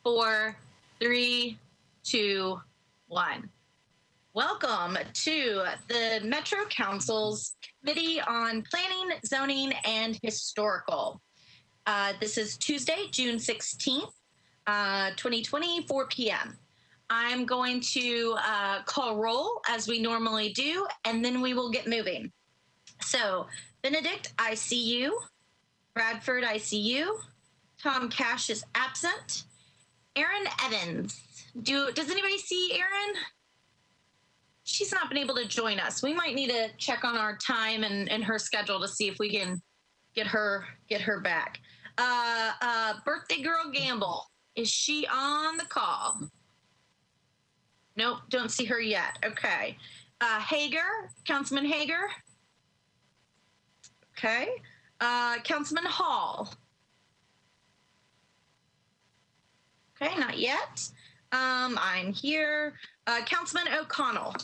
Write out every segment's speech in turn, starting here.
4, 3, 2, 1. Welcome to the Metro Council's Committee on Planning, Zoning, and Historical. This is Tuesday, June 16th, 2020, 4 p.m. I'm going to call roll as we normally do, and then we will get moving. So, Benedict, I see you. Bradford, I see you. Tom Cash is absent. Erin Evans. Does anybody see Erin? She's not been able to join us. We might need to check on our time and her schedule to see if we can get her back. Birthday Girl Gamble. Is she on the call? Nope, don't see her yet. Okay. Hager, Councilman Hager. Okay. Councilman Hall. Okay, not yet. I'm here. Councilman O'Connell.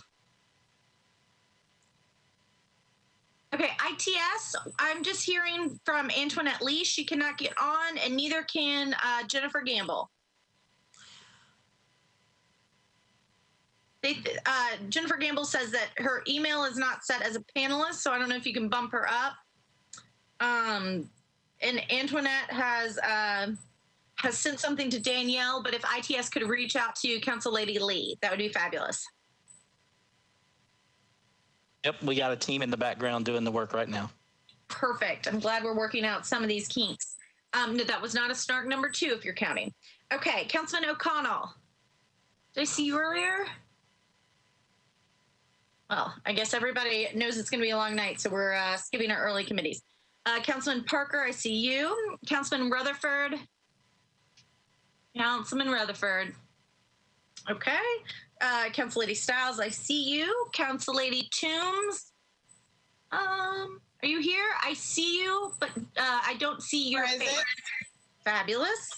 Okay, ITS, I'm just hearing from Antoinette Lee. She cannot get on, and neither can Jennifer Gamble. Jennifer Gamble says that her email is not set as a panelist, so I don't know if you can bump her up. And Antoinette has sent something to Danielle, but if ITS could reach out to Council Lady Lee, that would be fabulous. Yep, we got a team in the background doing the work right now. Perfect. I'm glad we're working out some of these kinks. No, that was not a snark number 2 if you're counting. Okay, Councilman O'Connell. Did I see you earlier? Well, I guess everybody knows it's going to be a long night, so we're skipping our early committees. Councilman Parker, I see you. Councilman Rutherford. Councilman Rutherford. Okay. Council Lady Stiles, I see you. Council Lady Toombs. Are you here? I see you, but I don't see your face. Fabulous.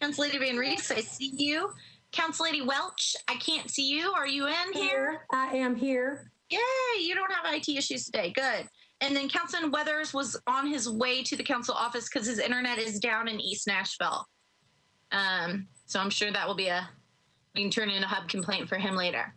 Council Lady Van Reese, I see you. Council Lady Welch, I can't see you. Are you in here? I am here. Yay, you don't have IT issues today. Good. And then Councilman Weathers was on his way to the council office because his internet is down in East Nashville. So I'm sure that will be we can turn in a hub complaint for him later.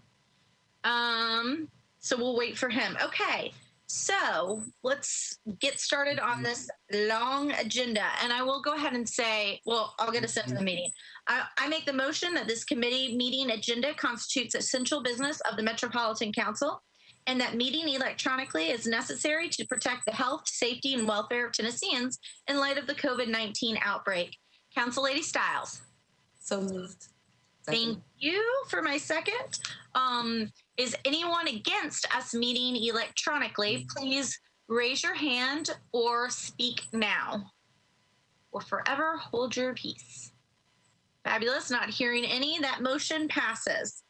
So we'll wait for him. Okay, so let's get started on this long agenda. And I will go ahead and say, well, I'll get us into the meeting. I make the motion that this committee meeting agenda constitutes essential business of the Metropolitan Council, and that meeting electronically is necessary to protect the health, safety, and welfare of Tennesseans in light of the COVID-19 outbreak. Council Lady Stiles. So moved. Thank you for my second. Is anyone against us meeting electronically? Please raise your hand or speak now, or forever hold your peace. Fabulous. Not hearing any. That motion passes.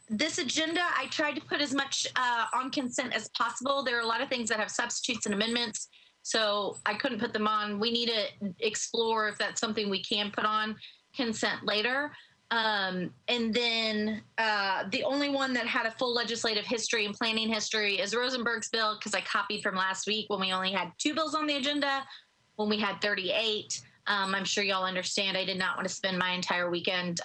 This agenda, I tried to put as much on consent as possible. There are a lot of things that have substitutes and amendments, so I couldn't put them on. We need to explore if that's something we can put on consent later. And then the only one that had a full legislative history and planning history is Rosenberg's bill, because I copied from last week when we only had 2 bills on the agenda, when we had 38. I'm sure y'all understand I did not want to spend my entire weekend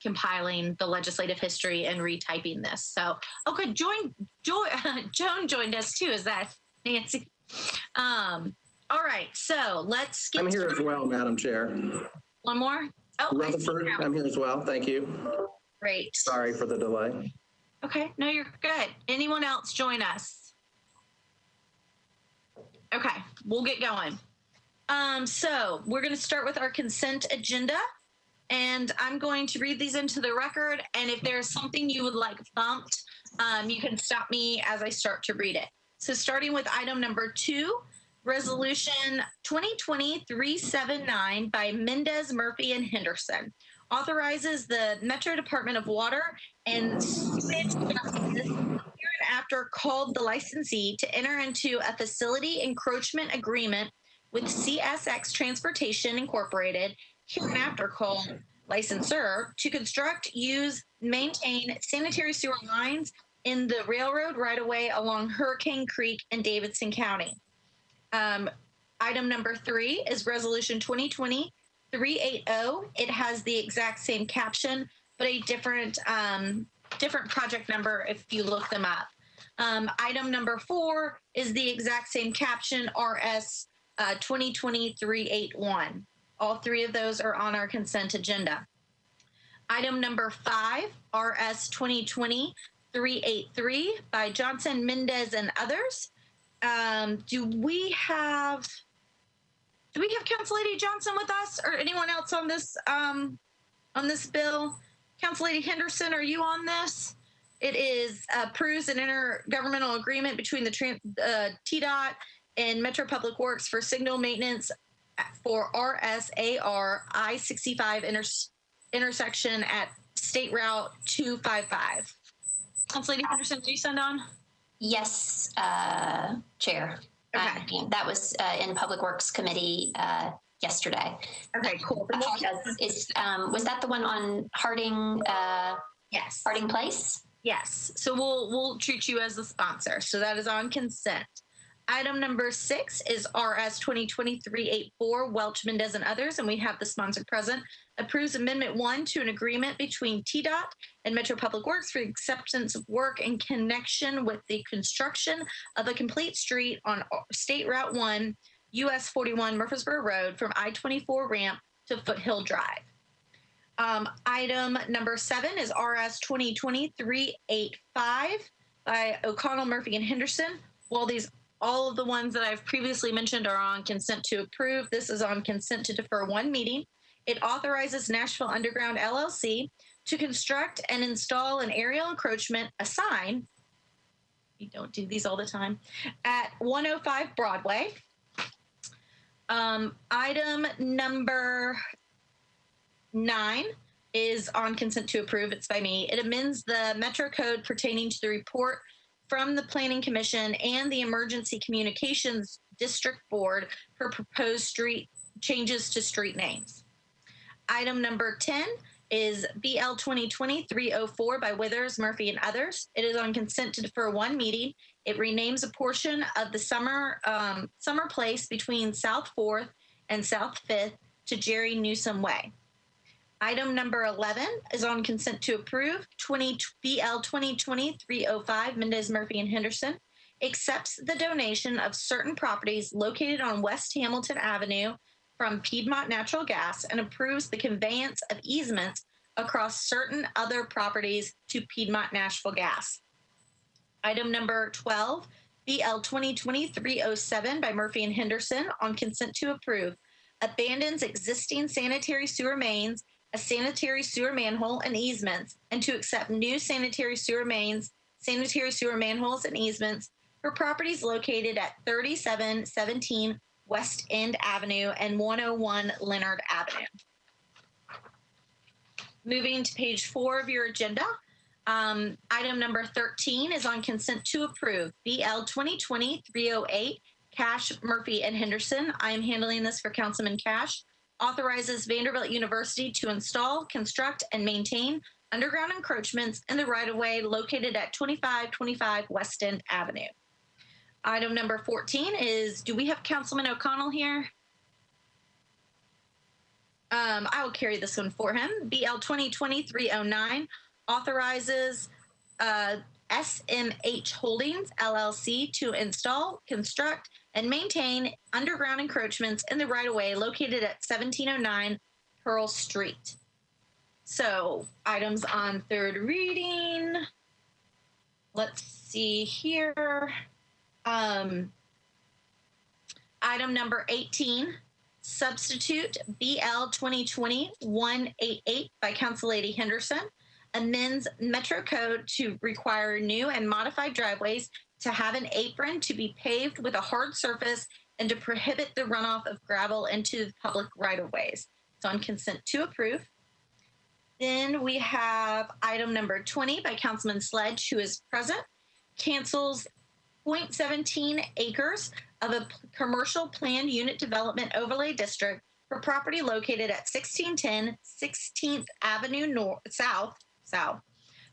compiling the legislative history and retyping this. So, okay, Joan joined us too. Is that Nancy? All right, so let's get I'm here as well, Madam Chair. One more? Oh, Rutherford, I'm here as well. Thank you. Great. Sorry for the delay. Okay, no, you're good. Anyone else join us? Okay, we'll get going. So we're going to start with our consent agenda, and I'm going to read these into the record, and if there's something you would like bumped, you can stop me as I start to read it. So starting with item number 2, Resolution 2020-379 by Mendez, Murphy, and Henderson authorizes the Metro Department of Water and Sewage Justice hereinafter called the licensee to enter into a facility encroachment agreement with CSX Transportation Incorporated, hereinafter called licensor, to construct, use, maintain sanitary sewer lines in the railroad right-of-way along Hurricane Creek in Davidson County. Item number 3 is Resolution 2020-381 2023-380. It has the exact same caption, but a different project number if you look them up. Item number 4 is the exact same caption, RS 2020-381. All 3 of those are on our consent agenda. Item number 5, RS 2020-383 by Johnson, Mendez, and others. Do we have Council Lady Johnson with us, or anyone else on this bill? Council Lady Henderson, are you on this? It is approves an intergovernmental agreement between the TDOT and Metro Public Works for signal maintenance for RSAR I-65 intersection at State Route 255. Council Lady Henderson, do you send on? Yes, Chair. Okay. That was in Public Works Committee yesterday. Okay, cool. Was that the one on Harding? Yes. Harding Place? Yes. So we'll treat you as the sponsor. So that is on consent. Item number 6 is RS 2020-384, Welch, Mendez, and others, and we have the sponsor present. Approves Amendment 1 to an agreement between TDOT and Metro Public Works for the acceptance of work in connection with the construction of a complete street on State Route 1, US 41 Murfreesboro Road from I-24 ramp to Foothill Drive. Item number 7 is RS 2020-385 by O'Connell, Murphy, and Henderson. While all of the ones that I've previously mentioned are on consent to approve, this is on consent to defer 1 meeting. It authorizes Nashville Underground LLC to construct and install an aerial encroachment, a sign, we don't do these all the time, at 105 Broadway. Item number 9 is on consent to approve. It's by me. It amends the Metro Code pertaining to the report from the Planning Commission and the Emergency Communications District Board for proposed street changes to street names. Item number 10 is BL 2020-304 by Withers, Murphy, and others. It is on consent to defer 1 meeting. It renames a portion of the Summer Place between South 4th and South 5th to Jerry Newsom Way. Item number 11 is on consent to approve. BL 2020-305, Mendez, Murphy, and Henderson accepts the donation of certain properties located on West Hamilton Avenue from Piedmont Natural Gas and approves the conveyance of easements across certain other properties to Piedmont Nashville Gas. Item number 12, BL 2020-307 by Murphy and Henderson on consent to approve. Abandons existing sanitary sewer mains, a sanitary sewer manhole, and easements, and to accept new sanitary sewer mains, sanitary sewer manholes, and easements for properties located at 3717 West End Avenue and 101 Leonard Avenue. Moving to page 4 of your agenda, item number 13 is on consent to approve. BL 2020-308, Cash, Murphy, and Henderson. I am handling this for Councilman Cash. Authorizes Vanderbilt University to install, construct, and maintain underground encroachments in the right-of-way located at 2525 West End Avenue. Item number 14 is, do we have Councilman O'Connell here? I will carry this one for him. BL 2020-309 authorizes SMH Holdings, LLC to install, construct, and maintain underground encroachments in the right-of-way located at 1709 Pearl Street. So, items on third reading. Let's see here. Item number 18, substitute BL 2020-188 by Council Lady Henderson, amends Metro Code to require new and modified driveways to have an apron to be paved with a hard surface and to prohibit the runoff of gravel into public right-of-ways. It's on consent to approve. Then we have item number 20 by Councilman Sledge, who is present, cancels 0.17 acres of a commercial planned unit development overlay district for property located at 1610 16th Avenue South,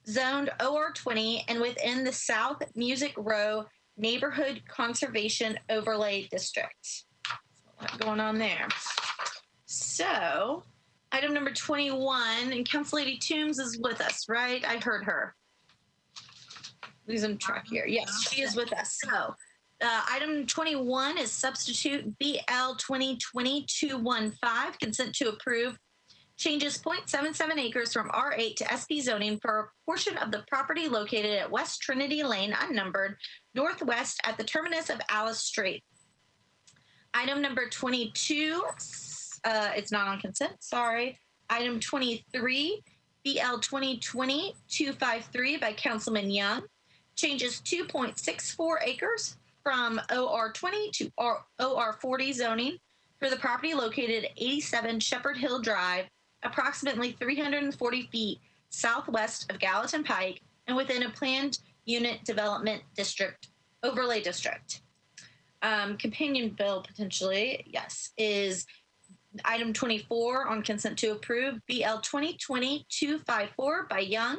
zoned OR20 and within the South Music Row Neighborhood Conservation Overlay District. What's going on there? So, item number 21, and Council Lady Toombs is with us, right? I heard her. Losing track here. Yes, she is with us. So, item 21 is substitute BL 2020-215, consent to approve changes 0.77 acres from R8 to SP zoning for a portion of the property located at West Trinity Lane, unnumbered, northwest at the terminus of Alice Street. Item number 22, it's not on consent, sorry. Item 23, BL 2020-253 by Councilman Young, changes 2.64 acres from OR20 to OR40 zoning for the property located at 87 Shepherd Hill Drive, approximately 340 feet southwest of Gallatin Pike and within a planned unit development district, overlay district. Companion bill potentially, yes, is item 24 on consent to approve, BL 2020-254 by Young.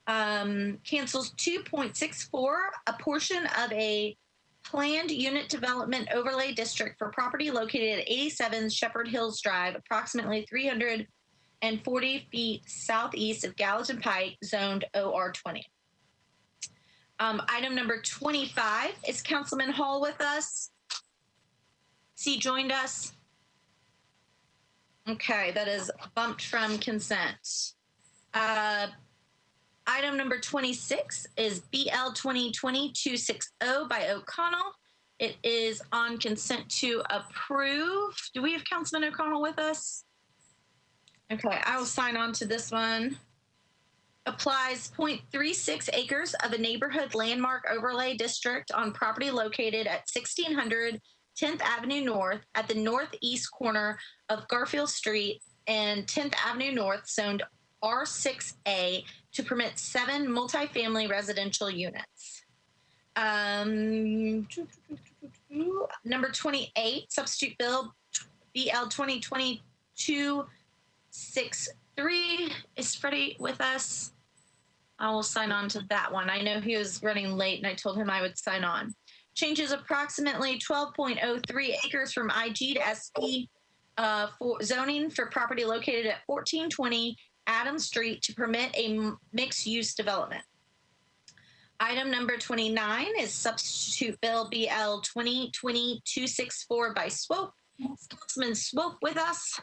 Cancels 2.64, a portion of a planned unit development overlay district for property located at 87 Shepherd Hills Drive, approximately 340 feet southeast of Gallatin Pike, zoned OR20. Item number 25, is Councilman Hall with us? He joined us? Okay, that is bumped from consent. Item number 26 is BL 2020-260 by O'Connell. It is on consent to approve. Do we have Councilman O'Connell with us? Okay, I will sign on to this one. Applies 0.36 acres of a neighborhood landmark overlay district on property located at 1600 10th Avenue North at the northeast corner of Garfield Street and 10th Avenue North, zoned R6A, to permit 7 multifamily residential units. Number 28, substitute bill BL 2020-263. Is Freddie with us? I will sign on to that one. I know he was running late and I told him I would sign on. Changes approximately 12.03 acres from IG to SP for zoning for property located at 1420 Adams Street to permit a mixed-use development. Item number 29 is substitute bill BL 2020-264 by Swope. Is Councilman Swope with us?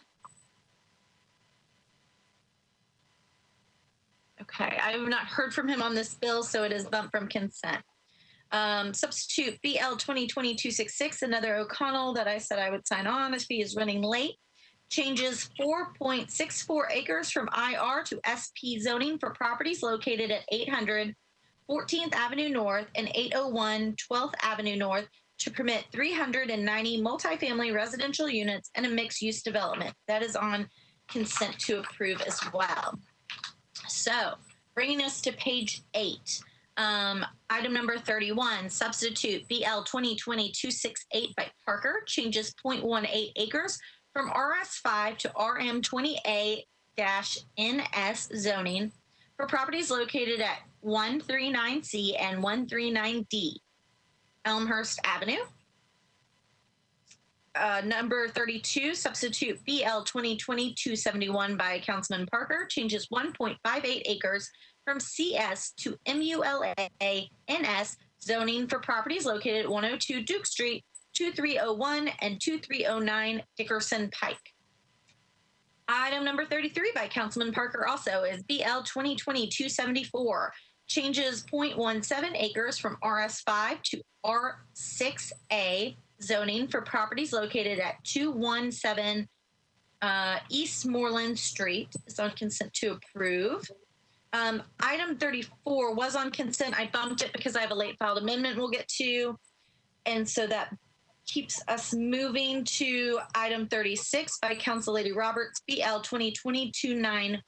Okay, I have not heard from him on this bill, so it is bumped from consent. Substitute BL 2020-266, another O'Connell that I said I would sign on if he is running late. Changes 4.64 acres from IR to SP zoning for properties located at 800 14th Avenue North and 801 12th Avenue North to permit 390 multifamily residential units and a mixed-use development. That is on consent to approve as well. So, bringing us to page 8. Item number 31, substitute BL 2020-268 by Parker, changes 0.18 acres from RS5 to RM20A-NS zoning for properties located at 139C and 139D, Elmhurst Avenue. Number 32, substitute BL 2020-271 by Councilman Parker, changes 1.58 acres from CS to MULA-NS zoning for properties located at 102 Duke Street, 2301 and 2309 Dickerson Pike. Item number 33 by Councilman Parker also is BL 2020-274, changes 0.17 acres from RS5 to R6A zoning for properties located at 217 East Moreland Street. Is on consent to approve. Item 34 was on consent. I bumped it because I have a late filed amendment we'll get to. And so that keeps us moving to item 36 by Council Lady Roberts, BL 2020-291.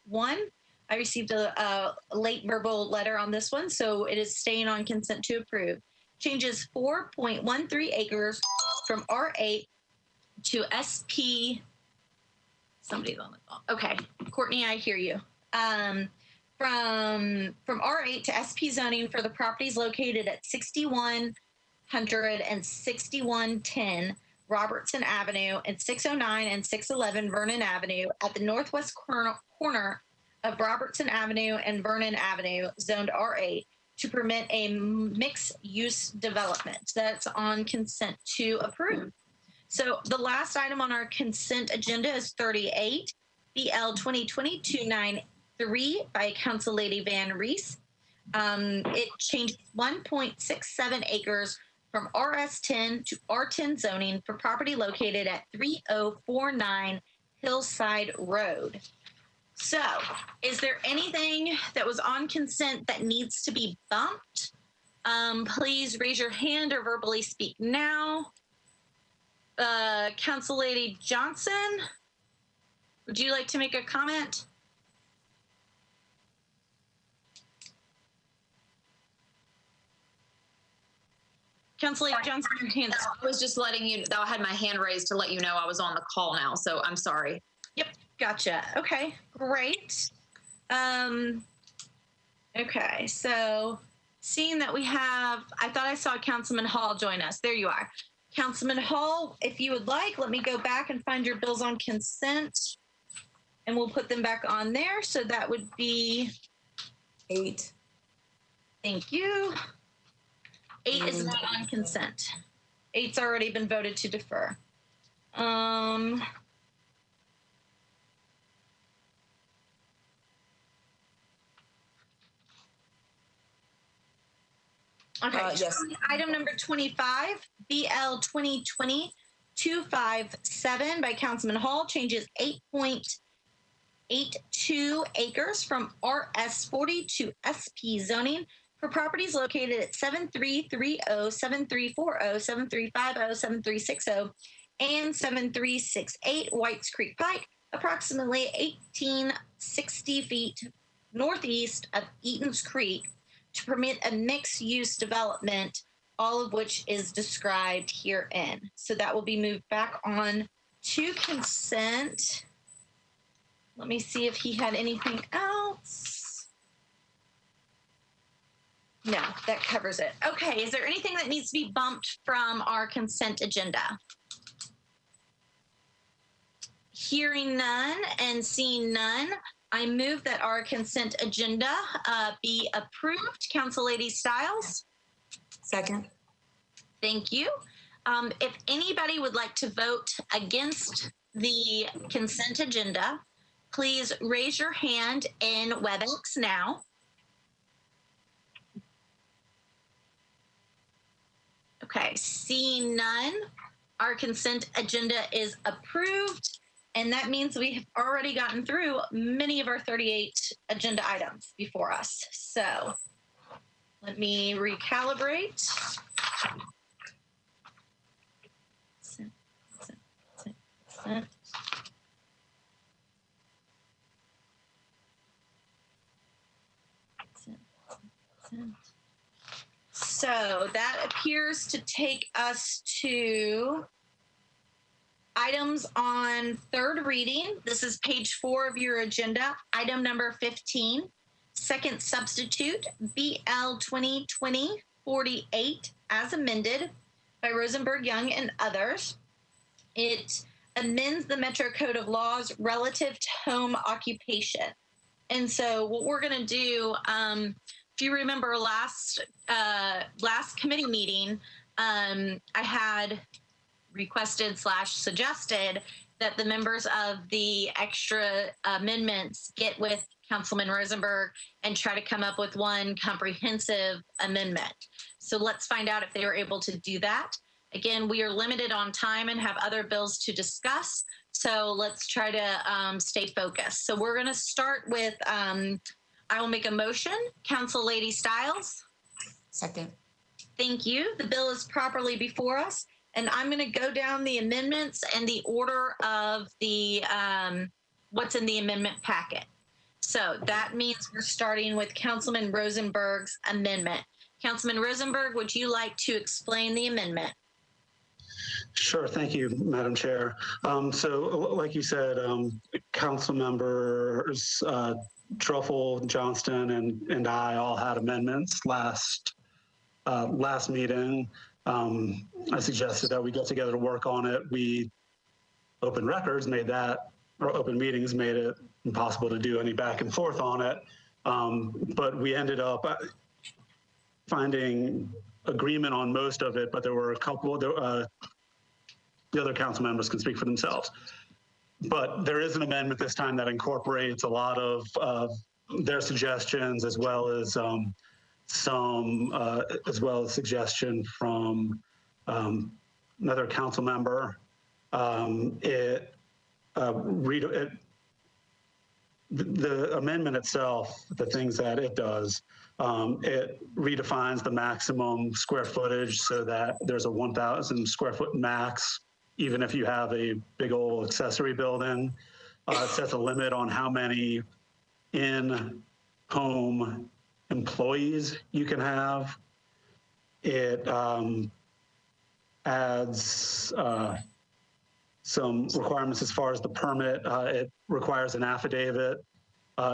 I received a late verbal letter on this one, so it is staying on consent to approve. Changes 4.13 acres from R8 to SP. Somebody's on the phone. Okay, Courtney, I hear you. From R8 to SP zoning for the properties located at 6100 and 6110 Robertson Avenue and 609 and 611 Vernon Avenue at the northwest corner of Robertson Avenue and Vernon Avenue, zoned R8, to permit a mixed-use development. That's on consent to approve. So the last item on our consent agenda is 38, BL 2020-293 by Council Lady Van Reese. It changed 1.67 acres from RS10 to R10 zoning for property located at 3049 Hillside Road. So, is there anything that was on consent that needs to be bumped? Please raise your hand or verbally speak now. Council Lady Johnson, would you like to make a comment? Council Lady Johnson, your hand. I was just letting you know, I had my hand raised to let you know I was on the call now, so I'm sorry. Yep, gotcha. Okay, great. Okay, so seeing that we have, I thought I saw Councilman Hall join us. There you are. Councilman Hall, if you would like, let me go back and find your bills on consent, and we'll put them back on there. So that would be 8. Thank you. 8 is not on consent. 8's already been voted to defer. Okay, Yes. item number 25, BL 2020-257 by Councilman Hall changes 8.82 acres from RS40 to SP zoning for properties located at 7330, 7340, 7350, 7360, and 7368 Whites Creek Pike, approximately 1860 feet northeast of Eaton's Creek, to permit a mixed-use development, all of which is described herein. So that will be moved back on to consent. Let me see if he had anything else. No, that covers it. Okay, is there anything that needs to be bumped from our consent agenda? Hearing none and seeing none, I move that our consent agenda be approved. Council Lady Stiles? Second. Thank you. If anybody would like to vote against the consent agenda, please raise your hand in WebEx now. Okay, seeing none, our consent agenda is approved. And that means we have already gotten through many of our 38 agenda items before us. So let me recalibrate. So that appears to take us to items on third reading. This is page 4 of your agenda. Item number 15, second substitute, BL 2020-48, as amended by Rosenberg, Young, and others. It amends the Metro Code of Laws relative to home occupation. And so what we're going to do, if you remember last committee meeting, I had requested / suggested that the members of the extra amendments get with Councilman Rosenberg and try to come up with one comprehensive amendment. So let's find out if they were able to do that. Again, we are limited on time and have other bills to discuss. So let's try to stay focused. So we're going to start with, I will make a motion. Council Lady Stiles. Second. Thank you. The bill is properly before us. And I'm going to go down the amendments and the order of the what's in the amendment packet. So that means we're starting with Councilman Rosenberg's amendment. Councilman Rosenberg, would you like to explain the amendment? Sure. Thank you, Madam Chair. So like you said, council members Truffle, Johnston, and I all had amendments last meeting. I suggested that we get together to work on it. Open records made that, or open meetings made it impossible to do any back and forth on it. But we ended up finding agreement on most of it, but there were a couple, the other council members can speak for themselves. But there is an amendment this time that incorporates a lot of their suggestions, as well as suggestion from another council member. The amendment itself, the things that it does, it redefines the maximum square footage so that there's a 1,000 square foot max, even if you have a big old accessory building. It sets a limit on how many in-home employees you can have. It adds some requirements as far as the permit. It requires an affidavit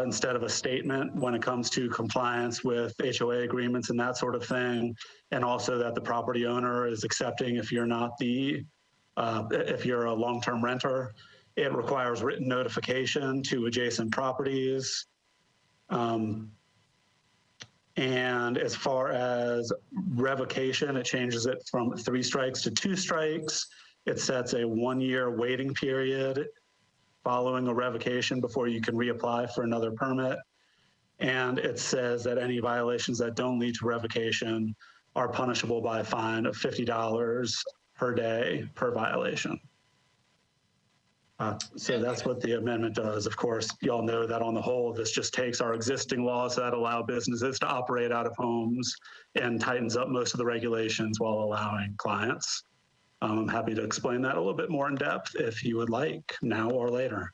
instead of a statement when it comes to compliance with HOA agreements and that sort of thing. And also that the property owner is accepting if you're not if you're a long-term renter. It requires written notification to adjacent properties. And as far as revocation, it changes it from 3 strikes to 2 strikes. It sets a 1-year waiting period following a revocation before you can reapply for another permit. And it says that any violations that don't lead to revocation are punishable by a fine of $50 per day per violation. So that's what the amendment does. Of course, y'all know that on the whole, this just takes our existing laws that allow businesses to operate out of homes and tightens up most of the regulations while allowing clients. I'm happy to explain that a little bit more in depth if you would like, now or later.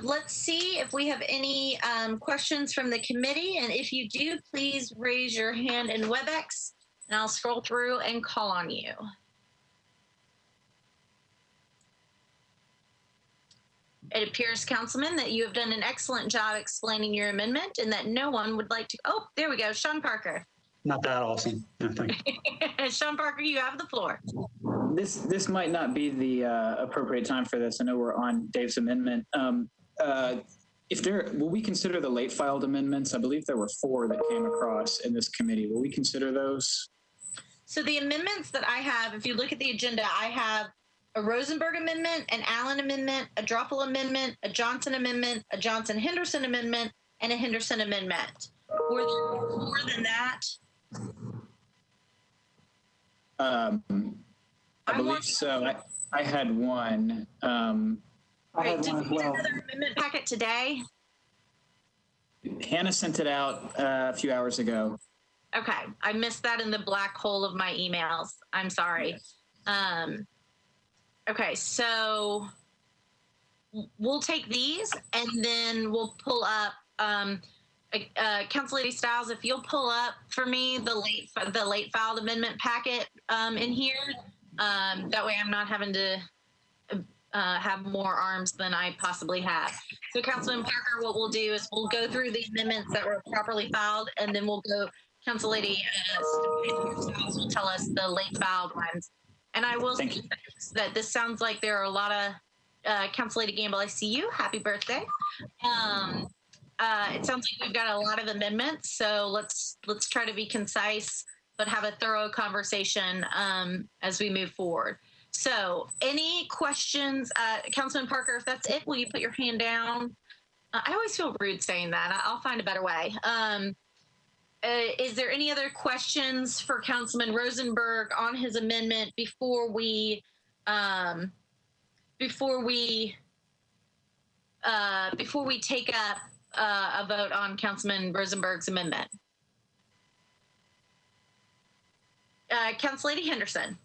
Let's see if we have any questions from the committee. And if you do, please raise your hand in WebEx and I'll scroll through and call on you. It appears, Councilman, that you have done an excellent job explaining your amendment and that no one would like to. Oh, there we go. Sean Parker. Not that awesome. Yeah, thank you. Sean Parker, you have the floor. This might not be the appropriate time for this. I know we're on Dave's amendment. Will we consider the late filed amendments? I believe there were 4 that came across in this committee. Will we consider those? So the amendments that I have, if you look at the agenda, I have a Rosenberg Amendment, an Allen Amendment, a Drupal Amendment, a Johnson Amendment, a Johnson-Henderson Amendment, and a Henderson Amendment. Were there more than that? I believe so. I had one. Did we get another amendment packet today? Hannah sent it out a few hours ago. Okay, I missed that in the black hole of my emails. I'm sorry. Okay, so we'll take these and then we'll pull up. Council Lady Stiles, if you'll pull up for me the late filed amendment packet in here, that way I'm not having to have more arms than I possibly have. So Councilman Parker, what we'll do is we'll go through the amendments that were properly filed, and then we'll go. Council Lady Stiles will tell us the late filed ones. And I will say that this sounds like there are a lot of Council Lady Gamble. I see you. Happy birthday. It sounds like we've got a lot of amendments, so let's try to be concise, but have a thorough conversation as we move forward. So any questions, Councilman Parker, if that's it, will you put your hand down? I always feel rude saying that. I'll find a better way. Is there any other questions for Councilman Rosenberg on his amendment before we take up a vote on Councilman Rosenberg's amendment? Council Lady Henderson.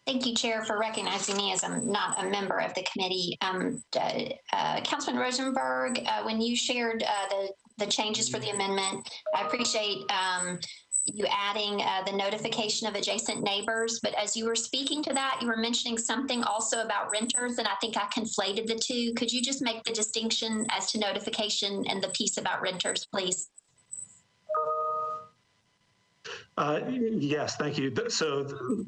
Thank you, Chair, for recognizing me as I'm not a member of the committee. Councilman Rosenberg, when you shared the changes for the amendment, I appreciate you adding the notification of adjacent neighbors. But as you were speaking to that, you were mentioning something also about renters, and I think I conflated the two. Could you just make the distinction as to notification and the piece about renters, please? Yes, thank you. So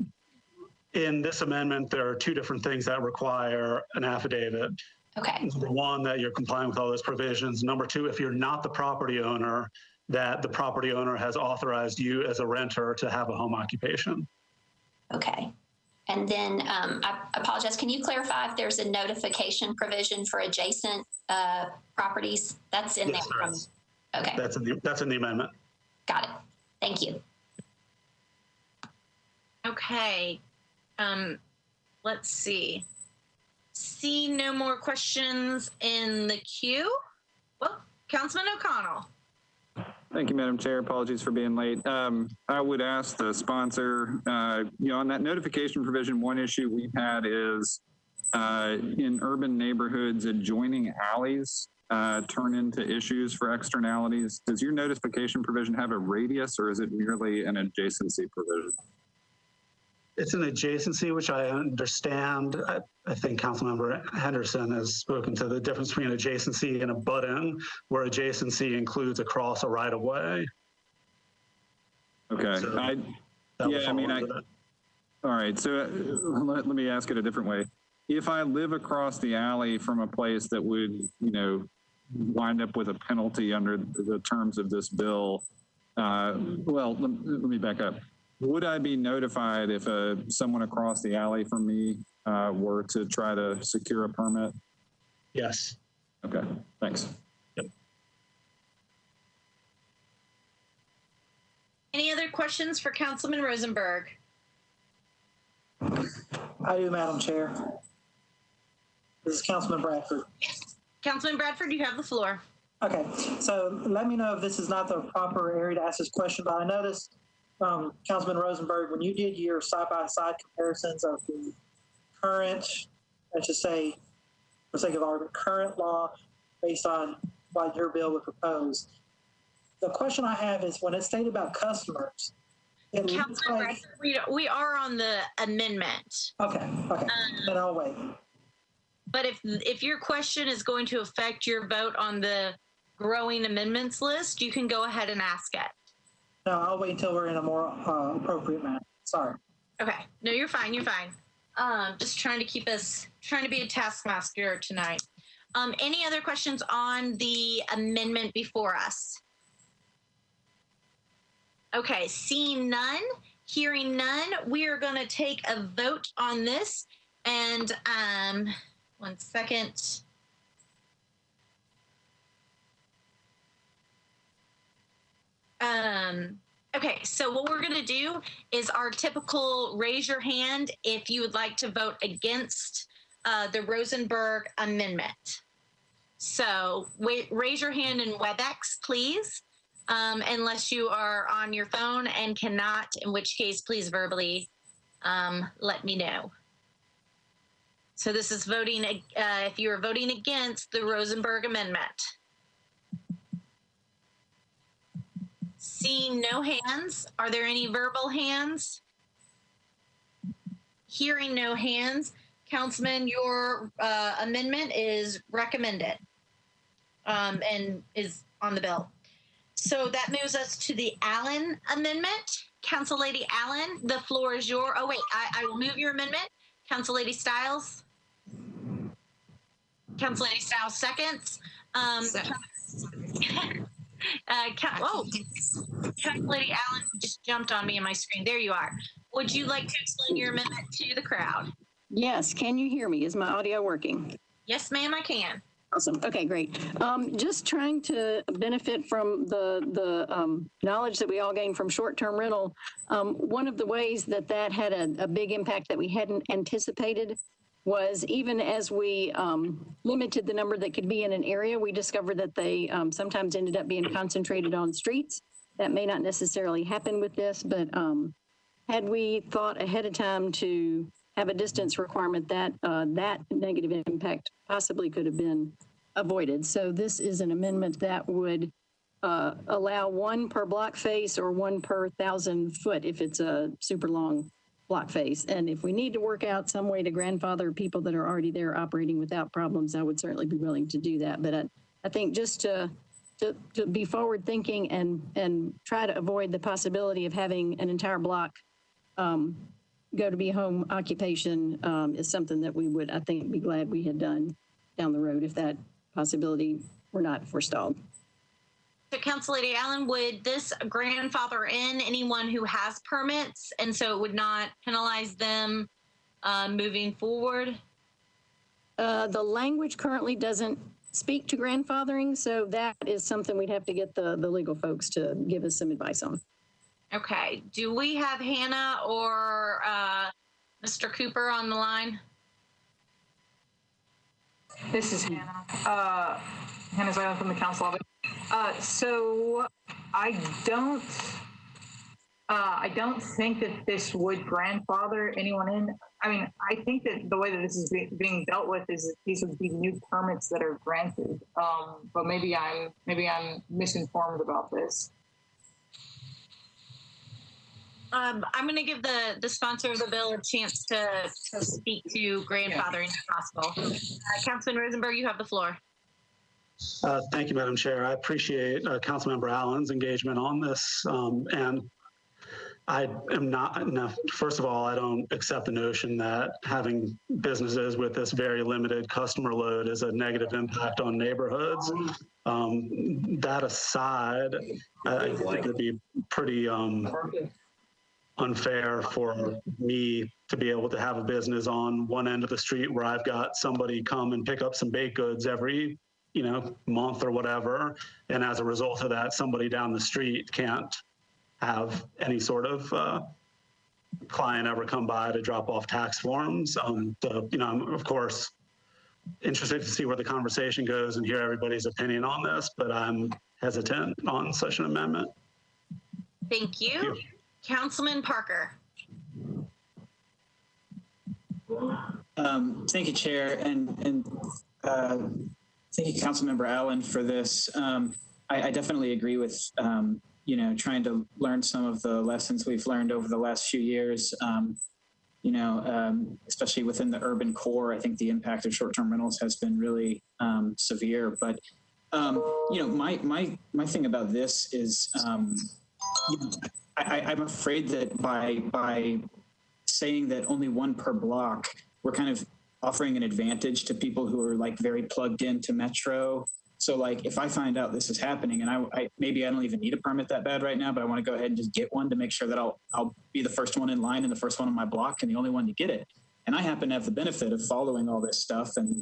in this amendment, there are two different things that require an affidavit. Okay. Number one, that you're complying with all those provisions. Number two, if you're not the property owner, that the property owner has authorized you as a renter to have a home occupation. Okay. And then I apologize. Can you clarify if there's a notification provision for adjacent properties? That's in Yes, there. Okay. That's in the amendment. Got it. Thank you. Okay. Let's see. See no more questions in the queue. Well, Councilman O'Connell. Thank you, Madam Chair. Apologies for being late. I would ask the sponsor, on that notification provision, one issue we've had is in urban neighborhoods, adjoining alleys turn into issues for externalities. Does your notification provision have a radius, or is it merely an adjacency provision? It's an adjacency, which I understand. I think Councilmember Henderson has spoken to the difference between adjacency and abutting, where adjacency includes across a right of way. Okay. So all right. So let me ask it a different way. If I live across the alley from a place that would, wind up with a penalty under the terms of this bill, let me back up. Would I be notified if someone across the alley from me were to try to secure a permit? Yes. Okay, thanks. Yep. Any other questions for Councilman Rosenberg? I do, Madam Chair. This is Councilman Bradford. Councilman Bradford, you have the floor. Okay, so let me know if this is not the proper area to ask this question, but I noticed, Councilman Rosenberg, when you did your side-by-side comparisons of the current, let's just say, for the sake of argument, current law based on what your bill would propose, the question I have is when it's stated about customers, it looks Councilman like... Bradford, we are on the amendment. Okay, then I'll wait. But if your question is going to affect your vote on the growing amendments list, you can go ahead and ask it. No, I'll wait until we're in a more appropriate manner. Sorry. Okay. No, you're fine. You're fine. Just trying to be a taskmaster tonight. Any other questions on the amendment before us? Okay. Seeing none, hearing none, we are going to take a vote on this. And one second. Okay, so what we're going to do is our typical raise your hand if you would like to vote against the Rosenberg Amendment. So raise your hand in WebEx, please, unless you are on your phone and cannot, in which case, please verbally let me know. So this is voting, if you are voting against the Rosenberg Amendment. Seeing no hands, are there any verbal hands? Hearing no hands, Councilman, your amendment is recommended and is on the bill. So that moves us to the Allen Amendment. Council Lady Allen, the floor is yours. Oh, wait, I will move your amendment. Council Lady Stiles. Council Lady Stiles seconds. Council Lady Allen just jumped on me on my screen. There you are. Would you like to explain your amendment to the crowd? Yes. Can you hear me? Is my audio working? Yes, ma'am, I can. Awesome. Okay, great. Just trying to benefit from the knowledge that we all gained from short-term rental. One of the ways that had a big impact that we hadn't anticipated was even as we limited the number that could be in an area, we discovered that they sometimes ended up being concentrated on streets. That may not necessarily happen with this, but had we thought ahead of time to have a distance requirement, that negative impact possibly could have been avoided. So this is an amendment that would allow one per block face or one per 1,000 foot if it's a super long block face. And if we need to work out some way to grandfather people that are already there operating without problems, I would certainly be willing to do that. But I think just to to be forward thinking and try to avoid the possibility of having an entire block go to be home occupation is something that we would, I think, be glad we had done down the road if that possibility were not forestalled. So, Council Lady Allen, would this grandfather in anyone who has permits, and so it would not penalize them moving forward? The language currently doesn't speak to grandfathering, so that is something we'd have to get the legal folks to give us some advice on. Okay. Do we have Hannah or Mr. Cooper on the line? This is Hannah. Hannah Zion from the council office. So I don't think that this would grandfather anyone in. I mean, I think that the way that this is being dealt with is that these would be new permits that are granted. But maybe I'm misinformed about this. I'm going to give the sponsor of the bill a chance to speak to grandfathering if possible. Councilman Rosenberg, you have the floor. Thank you, Madam Chair. I appreciate Councilmember Allen's engagement on this. And I am not, no, first of all, I don't accept the notion that having businesses with this very limited customer load is a negative impact on neighborhoods. That aside, I think it'd be pretty unfair for me to be able to have a business on one end of the street where I've got somebody come and pick up some baked goods every, month or whatever. And as a result of that, somebody down the street can't have any sort of client ever come by to drop off tax forms. I'm, of course, interested to see where the conversation goes and hear everybody's opinion on this, but I'm hesitant on such an amendment. Thank you. Councilman Parker. Thank you, Chair, and thank you, Councilmember Allen, for this. I definitely agree with trying to learn some of the lessons we've learned over the last few years. Especially within the urban core, I think the impact of short-term rentals has been really severe. But my thing about this is, I'm afraid that by saying that only one per block, we're kind of offering an advantage to people who are like very plugged into Metro. So like if I find out this is happening and I maybe I don't even need a permit that bad right now, but I want to go ahead and just get one to make sure that I'll be the first one in line and the first one on my block and the only one to get it. And I happen to have the benefit of following all this stuff. And,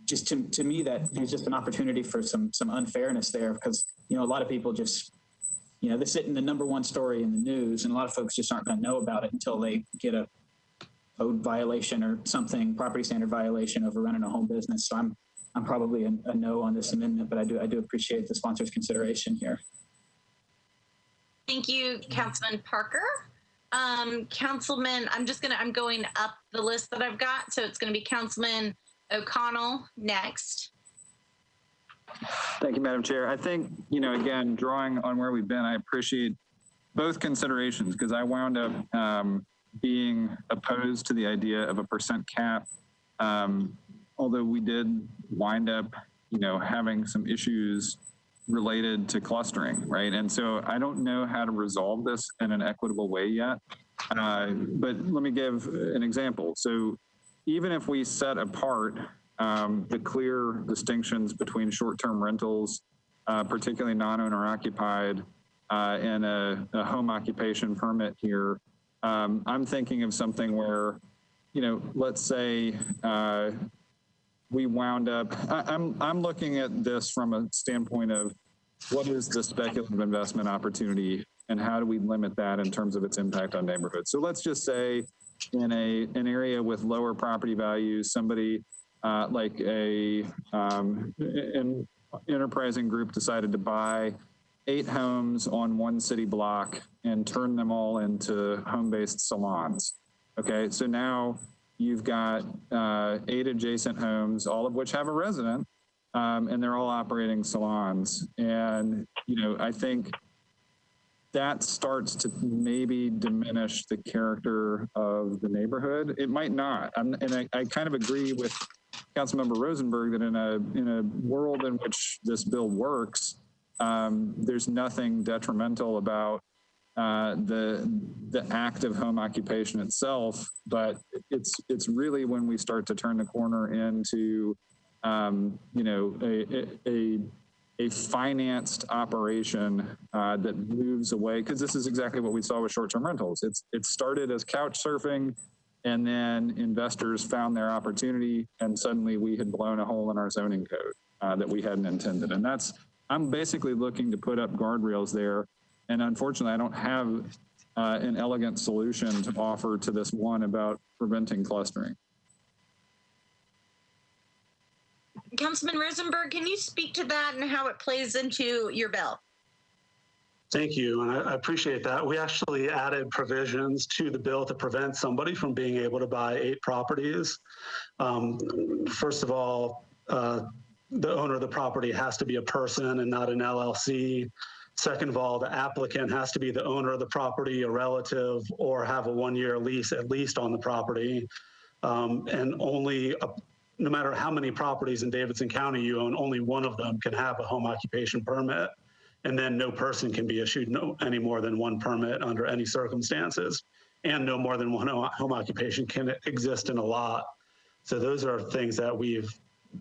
just to me, that there's just an opportunity for some unfairness there because, a lot of people just, this isn't the #1 story in the news, and a lot of folks just aren't going to know about it until they get a code violation or something, property standard violation over running a home business. So I'm probably a no on this amendment, but I do appreciate the sponsor's consideration here. Thank you, Councilman Parker. Councilman, I'm going up the list that I've got. So it's going to be Councilman O'Connell next. Thank you, Madam Chair. I think, again, drawing on where we've been, I appreciate both considerations because I wound up being opposed to the idea of a % cap. Although we did wind up, having some issues related to clustering, right? And so I don't know how to resolve this in an equitable way yet. But let me give an example. So even if we set apart the clear distinctions between short-term rentals, particularly non-owner occupied, and a home occupation permit here, I'm thinking of something where, let's say we wound up, I'm looking at this from a standpoint of what is the speculative investment opportunity and how do we limit that in terms of its impact on neighborhoods. So let's just say in an area with lower property values, somebody like an enterprising group decided to buy 8 homes on one city block and turn them all into home-based salons. Okay, so now you've got 8 adjacent homes, all of which have a resident, and they're all operating salons. And, I think that starts to maybe diminish the character of the neighborhood. It might not. I kind of agree with Councilmember Rosenberg that in a world in which this bill works, there's nothing detrimental about the act of home occupation itself, but it's really when we start to turn the corner into a financed operation that moves away, because this is exactly what we saw with short-term rentals. It started as couch surfing, and then investors found their opportunity, and suddenly we had blown a hole in our zoning code that we hadn't intended. And I'm basically looking to put up guardrails there. And unfortunately, I don't have an elegant solution to offer to this one about preventing clustering. Councilman Rosenberg, can you speak to that and how it plays into your bill? Thank you, and I appreciate that. We actually added provisions to the bill to prevent somebody from being able to buy 8 properties. First of all, the owner of the property has to be a person and not an LLC. Second of all, the applicant has to be the owner of the property, a relative, or have a 1-year lease at least on the property. And only, no matter how many properties in Davidson County you own, only one of them can have a home occupation permit. And then no person can be issued any more than 1 permit under any circumstances. And no more than 1 home occupation can exist in a lot. So those are things that we've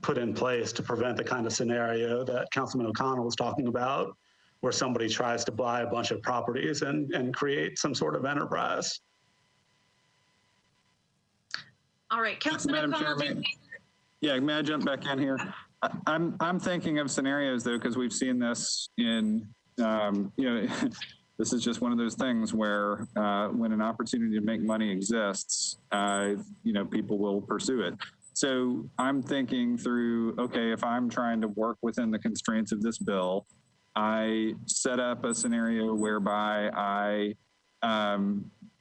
put in place to prevent the kind of scenario that Councilman O'Connell was talking about, where somebody tries to buy a bunch of properties and create some sort of enterprise. All right, Councilman O'Connell. May I jump back in here? I'm thinking of scenarios though, because we've seen this in, this is just one of those things where when an opportunity to make money exists, people will pursue it. So I'm thinking through, okay, if I'm trying to work within the constraints of this bill, I set up a scenario whereby I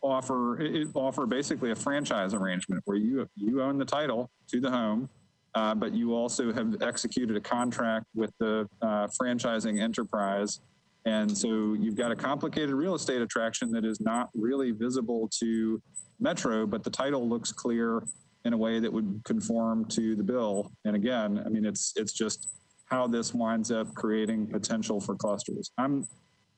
offer basically a franchise arrangement where you own the title to the home, but you also have executed a contract with the franchising enterprise. And so you've got a complicated real estate attraction that is not really visible to Metro, but the title looks clear in a way that would conform to the bill. And again, I mean, it's just how this winds up creating potential for clusters. I'm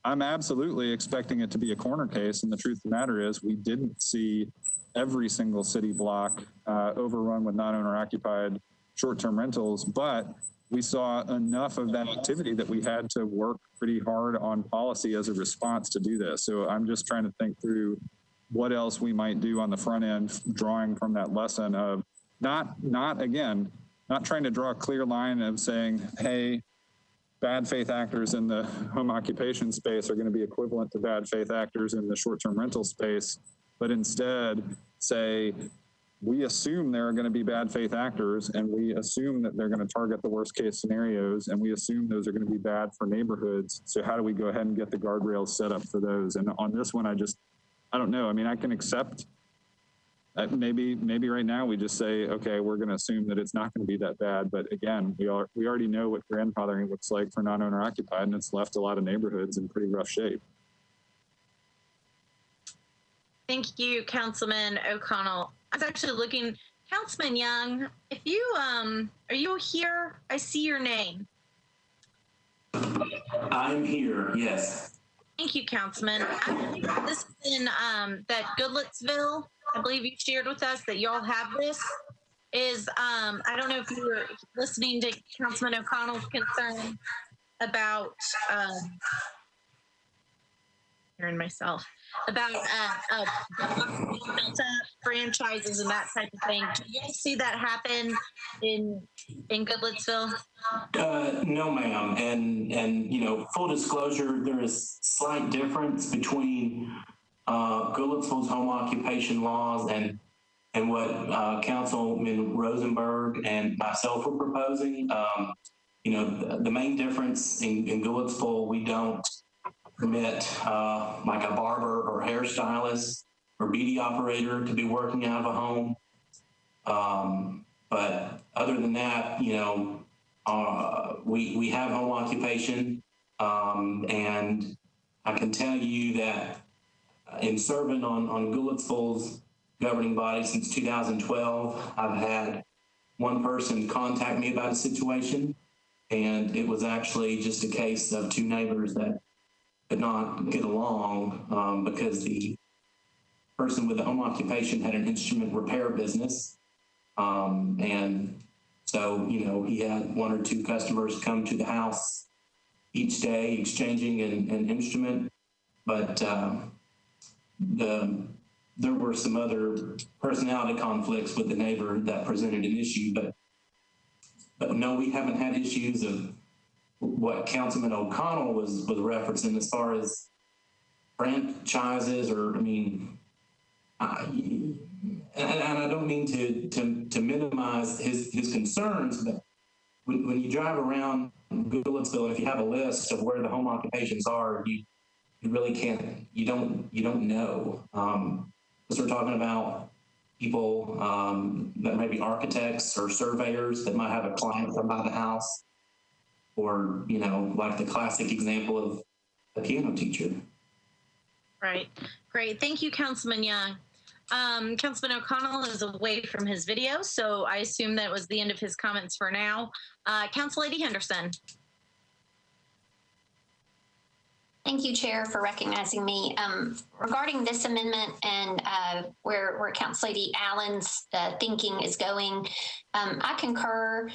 absolutely expecting it to be a corner case. And the truth of the matter is we didn't see every single city block overrun with non-owner occupied short-term rentals, but we saw enough of that activity that we had to work pretty hard on policy as a response to do this. So I'm just trying to think through what else we might do on the front end, drawing from that lesson of not trying to draw a clear line of saying, hey, bad faith actors in the home occupation space are going to be equivalent to bad faith actors in the short-term rental space, but instead say, we assume there are going to be bad faith actors, and we assume that they're going to target the worst case scenarios, and we assume those are going to be bad for neighborhoods. So how do we go ahead and get the guardrails set up for those? And on this one, I don't know. I mean, I can accept maybe right now we just say, okay, we're going to assume that it's not going to be that bad. But again, we already know what grandfathering looks like for non-owner occupied, and it's left a lot of neighborhoods in pretty rough shape. Thank you, Councilman O'Connell. I was actually looking, Councilman Young, if you, are you here? I see your name. I'm here, yes. Thank you, Councilman. I think this is in that Goodlettsville, I believe you shared with us that y'all have this, is, I don't know if you were listening to Councilman O'Connell's concern about, hearing myself, about franchises and that type of thing. Do you see that happen in Goodlettsville? No, ma'am. And full disclosure, there is slight difference between Goodlettsville's home occupation laws and what Councilman Rosenberg and myself were proposing. The main difference in Goodlettsville, we don't permit like a barber or hairstylist or beauty operator to be working out of a home. But other than that, we have home occupation. And I can tell you that in serving on Goodlettsville's governing body since 2012, I've had one person contact me about a situation, and it was actually just a case of two neighbors that could not get along because the person with the home occupation had an instrument repair business. And so, you know, he had one or two customers come to the house each day exchanging an instrument, but there were some other personality conflicts with the neighbor that presented an issue, but no, we haven't had issues of what Councilman O'Connell was referencing as far as franchises, or, I mean, and I don't mean to minimize his concerns, but when you drive around Goodlettsville, and if you have a list of where the home occupations are, you really can't, you don't know. Because we're talking about people that may be architects or surveyors that might have a client come by the house, or, you know, like the classic example of a piano teacher. Right. Great. Thank you, Councilman Young. Councilman O'Connell is away from his video, so I assume that was the end of his comments for now. Council Lady Henderson. Thank you, Chair, for recognizing me. Regarding this amendment and where Council Lady Allen's thinking is going, I concur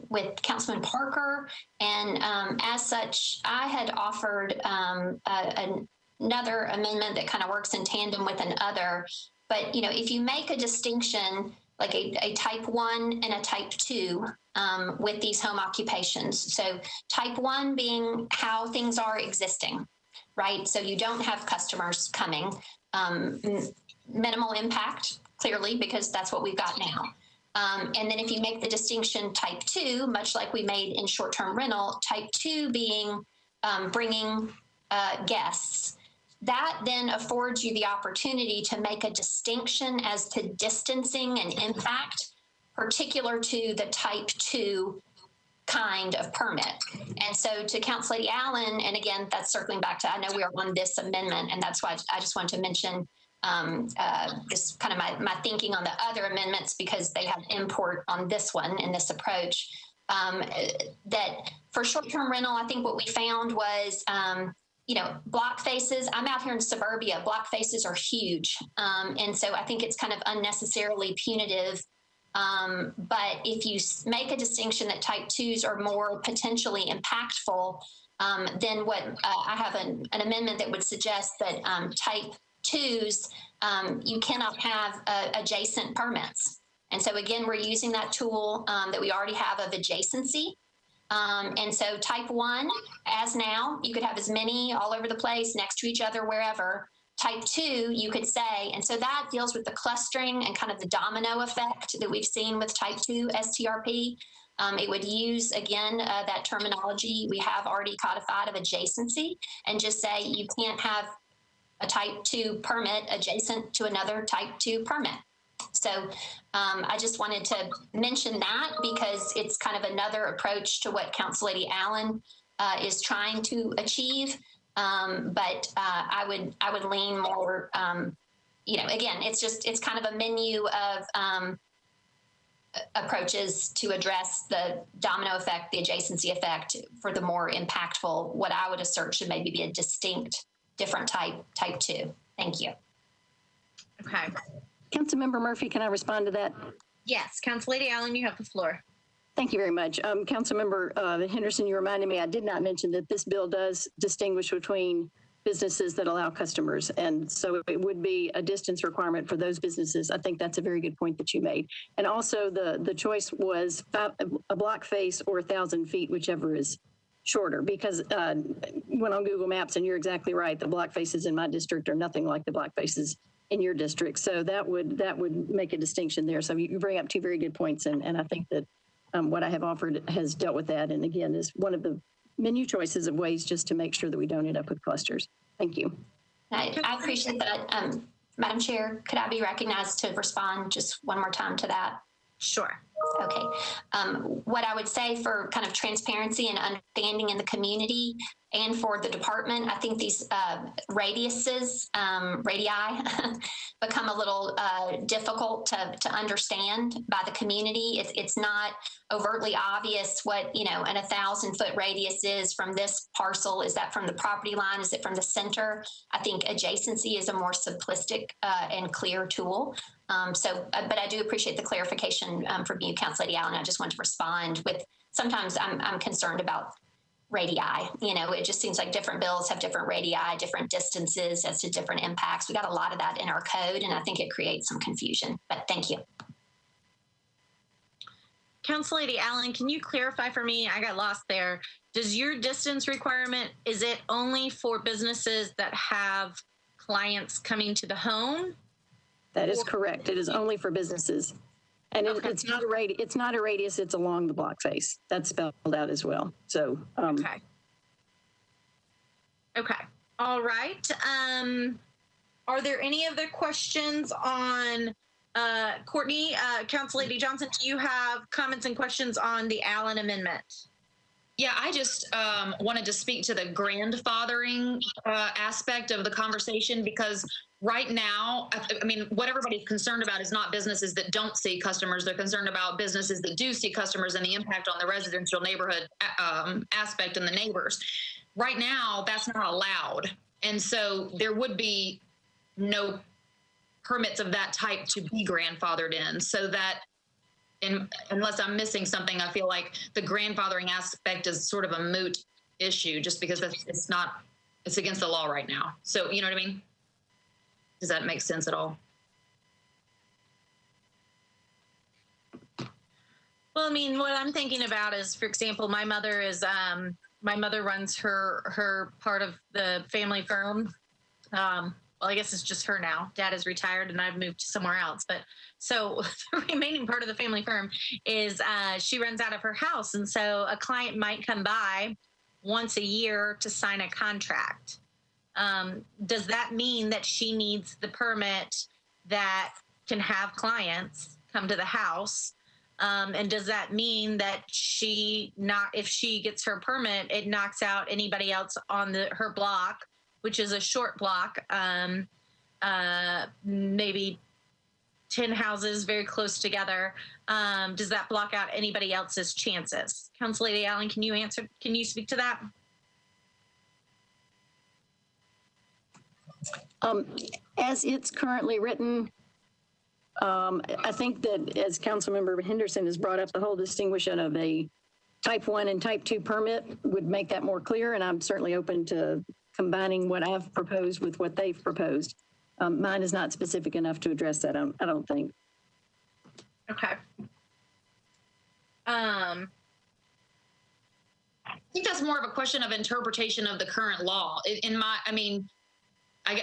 with Councilman Parker, and as such, I had offered another amendment that kind of works in tandem with another. But, you know, if you make a distinction, like a type 1 and a type 2 with these home occupations. So type 1 being how things are existing, right? So you don't have customers coming. Minimal impact, clearly, because that's what we've got now. And then if you make the distinction type 2, much like we made in short-term rental, type 2 being bringing guests, that then affords you the opportunity to make a distinction as to distancing and impact particular to the type 2 kind of permit. And so to Council Lady Allen, and again, that's circling back to, I know we are on this amendment, and that's why I just want to mention just kind of my thinking on the other amendments, because they have import on this one in this approach. That for short-term rental, I think what we found was, you know, block faces. I'm out here in suburbia. Block faces are huge. And so I think it's kind of unnecessarily punitive. But if you make a distinction that type 2s are more potentially impactful, then what I have an amendment that would suggest that type 2s, you cannot have adjacent permits. And so again, we're using that tool that we already have of adjacency. And so type 1, as now, you could have as many all over the place, next to each other, wherever. Type 2, you could say, and so that deals with the clustering and kind of the domino effect that we've seen with type 2 STRP. It would use, again, that terminology we have already codified of adjacency, and just say you can't have a type 2 permit adjacent to another type 2 permit. So I just wanted to mention that, because it's kind of another approach to what Council Lady Allen is trying to achieve. But I would lean more, you know, again, it's kind of a menu of approaches to address the domino effect, the adjacency effect, for the more impactful, what I would assert should maybe be a distinct, different type 2. Thank you. Okay. Councilmember Murphy, can I respond to that? Yes. Council Lady Allen, you have the floor. Thank you very much. Councilmember Henderson, you reminded me, I did not mention that this bill does distinguish between businesses that allow customers. And so it would be a distance requirement for those businesses. I think that's a very good point that you made. And also the choice was a block face or 1,000 feet, whichever is shorter, because went on Google Maps, and you're exactly right. The block faces in my district are nothing like the block faces in your district. So that would make a distinction there. So you bring up two very good points. And I think that what I have offered has dealt with that. And again, is one of the menu choices of ways just to make sure that we don't end up with clusters. Thank you. I appreciate that. Madam Chair, could I be recognized to respond just one more time to that? Sure. Okay. What I would say for kind of transparency and understanding in the community, and for the department. I think these radiuses, radii, become a little difficult to understand by the community. It's not overtly obvious what, an 1,000-foot radius is from this parcel. Is that from the property line? Is it from the center? I think adjacency is a more simplistic and clear tool. But I do appreciate the clarification from you, Council Lady Allen. I just want to respond with, sometimes I'm concerned about radii. It just seems like different bills have different radii, different distances as to different impacts. We got a lot of that in our code, and I think it creates some confusion. But thank you. Council Lady Allen, can you clarify for me? I got lost there. Does your distance requirement, is it only for businesses that have clients coming to the home? That is correct. It is only for businesses. And it's not a radius. It's not a radius. It's along the block face. That's spelled out as well. So, okay. All right. Are there any other questions on Courtney? Council Lady Johnson, do you have comments and questions on the Allen Amendment? Yeah, I just wanted to speak to the grandfathering aspect of the conversation, because right now, I mean, what everybody's concerned about is not businesses that don't see customers. They're concerned about businesses that do see customers and the impact on the residential neighborhood aspect and the neighbors. Right now, that's not allowed. And so there would be no permits of that type to be grandfathered in, so that unless I'm missing something, I feel like the grandfathering aspect is sort of a moot issue, just because it's against the law right now. So, you know what I mean? Does that make sense at all? Well, I mean, what I'm thinking about is, for example, my mother runs her part of the family firm. Well, I guess it's just her now. Dad is retired and I've moved somewhere else. But so the remaining part of the family firm is she runs out of her house. And so a client might come by once a year to sign a contract. Does that mean that she needs the permit that can have clients come to the house? And does that mean that if she gets her permit, it knocks out anybody else on her block, which is a short block, maybe 10 houses very close together? Does that block out anybody else's chances? Council Lady Allen, can you speak to that? As it's currently written, I think that, as Councilmember Henderson has brought up, the whole distinguishing of a type 1 and type 2 permit would make that more clear. And I'm certainly open to combining what I've proposed with what they've proposed. Mine is not specific enough to address that, I don't think. Okay. I think that's more of a question of interpretation of the current law.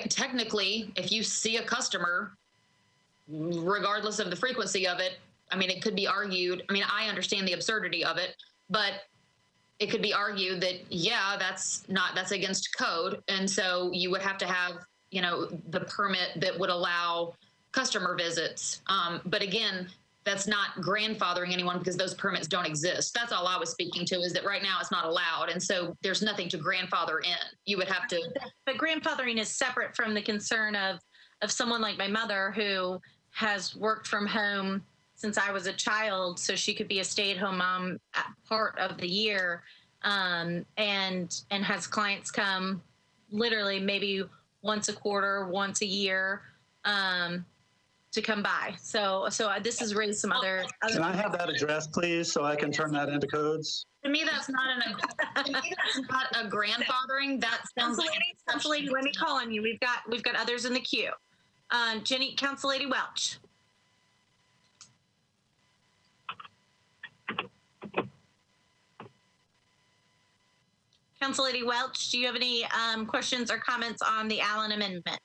Technically, if you see a customer, regardless of the frequency of it, it could be argued. I understand the absurdity of it, but it could be argued that, yeah, that's against code. And so you would have to have, the permit that would allow customer visits. But again, that's not grandfathering anyone, because those permits don't exist. That's all I was speaking to, is that right now it's not allowed. And so there's nothing to grandfather in. You would have to. But grandfathering is separate from the concern of someone like my mother, who has worked from home since I was a child, so she could be a stay-at-home mom part of the year, and has clients come literally maybe once a quarter, once a year, to come by. So this has raised some other. Can I have that address, please, so I can turn that into codes? To me, that's not a grandfathering. That sounds like. Council Lady, let me call on you. We've got others in the queue. Council Lady Welch. Council Lady Welch, do you have any questions or comments on the Allen Amendment?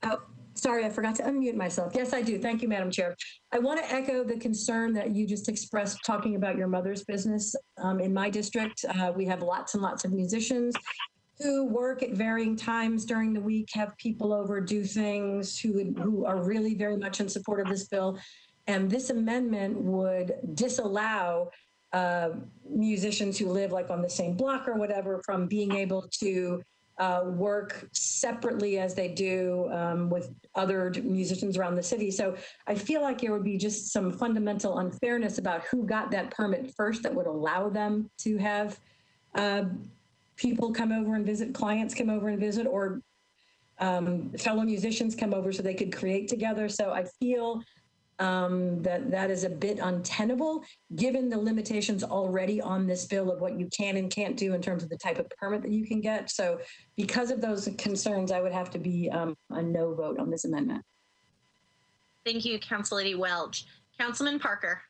Oh, sorry, I forgot to unmute myself. Yes, I do. Thank you, Madam Chair. I want to echo the concern that you just expressed talking about your mother's business. In my district, we have lots and lots of musicians who work at varying times during the week, have people over, do things, who are really very much in support of this bill. And this amendment would disallow musicians who live like on the same block or whatever from being able to work separately as they do with other musicians around the city. So I feel like there would be just some fundamental unfairness about who got that permit first that would allow them to have people come over and visit, clients come over and visit, or fellow musicians come over so they could create together. So I feel that is a bit untenable given the limitations already on this bill of what you can and can't do in terms of the type of permit that you can get. So because of those concerns, I would have to be a no vote on this amendment. Thank you, Council Lady Welch. Councilman Parker.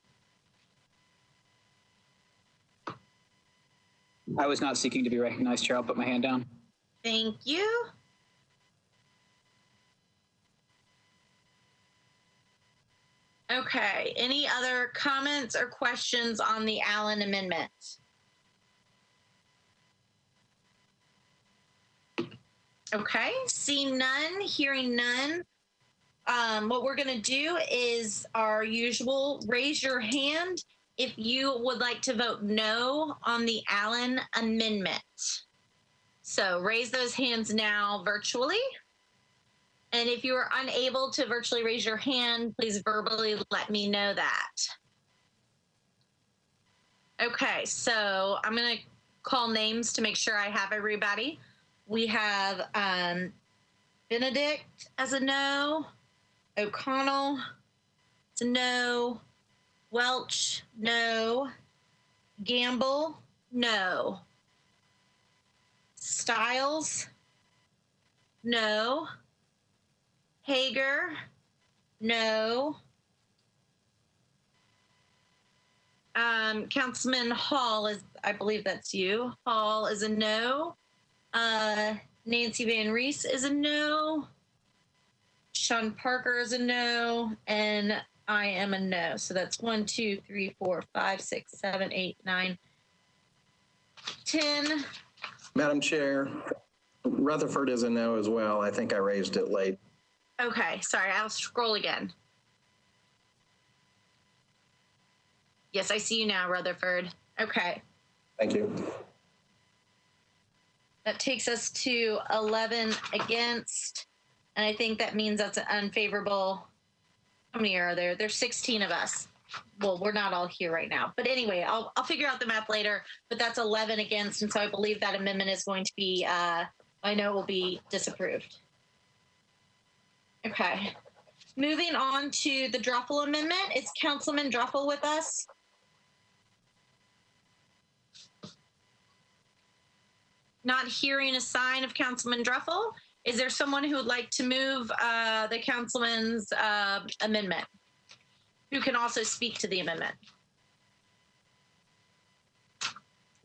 I was not seeking to be recognized, Chair. I'll put my hand down. Thank you. Okay, any other comments or questions on the Allen Amendment? Okay, seeing none, hearing none. What we're going to do is our usual, raise your hand if you would like to vote no on the Allen Amendment. So raise those hands now virtually. And if you are unable to virtually raise your hand, please verbally let me know that. Okay, so I'm going to call names to make sure I have everybody. We have Benedict as a no, O'Connell as a no, Welch, no, Gamble, no, Stiles, no, Hager, no. Councilman Hall is, I believe that's you. Hall is a no. Nancy Van Rees is a no. Sean Parker is a no. And I am a no. So that's 1, 2, 3, 4, 5, 6, 7, 8, 9, 10. Madam Chair, Rutherford is a no as well. I think I raised it late. Okay, sorry, I'll scroll again. Yes, I see you now, Rutherford. Okay. Thank you. That takes us to 11 against, and I think that means that's an unfavorable. How many are there? There's 16 of us. Well, we're not all here right now, but anyway, I'll figure out the math later, but that's 11 against, and so I believe that amendment is going to be, I know will be disapproved. Okay. Moving on to the Drupal Amendment. Is Councilman Drupal with us? Not hearing a sign of Councilman Drupal. Is there someone who would like to move the Councilman's amendment? Who can also speak to the amendment?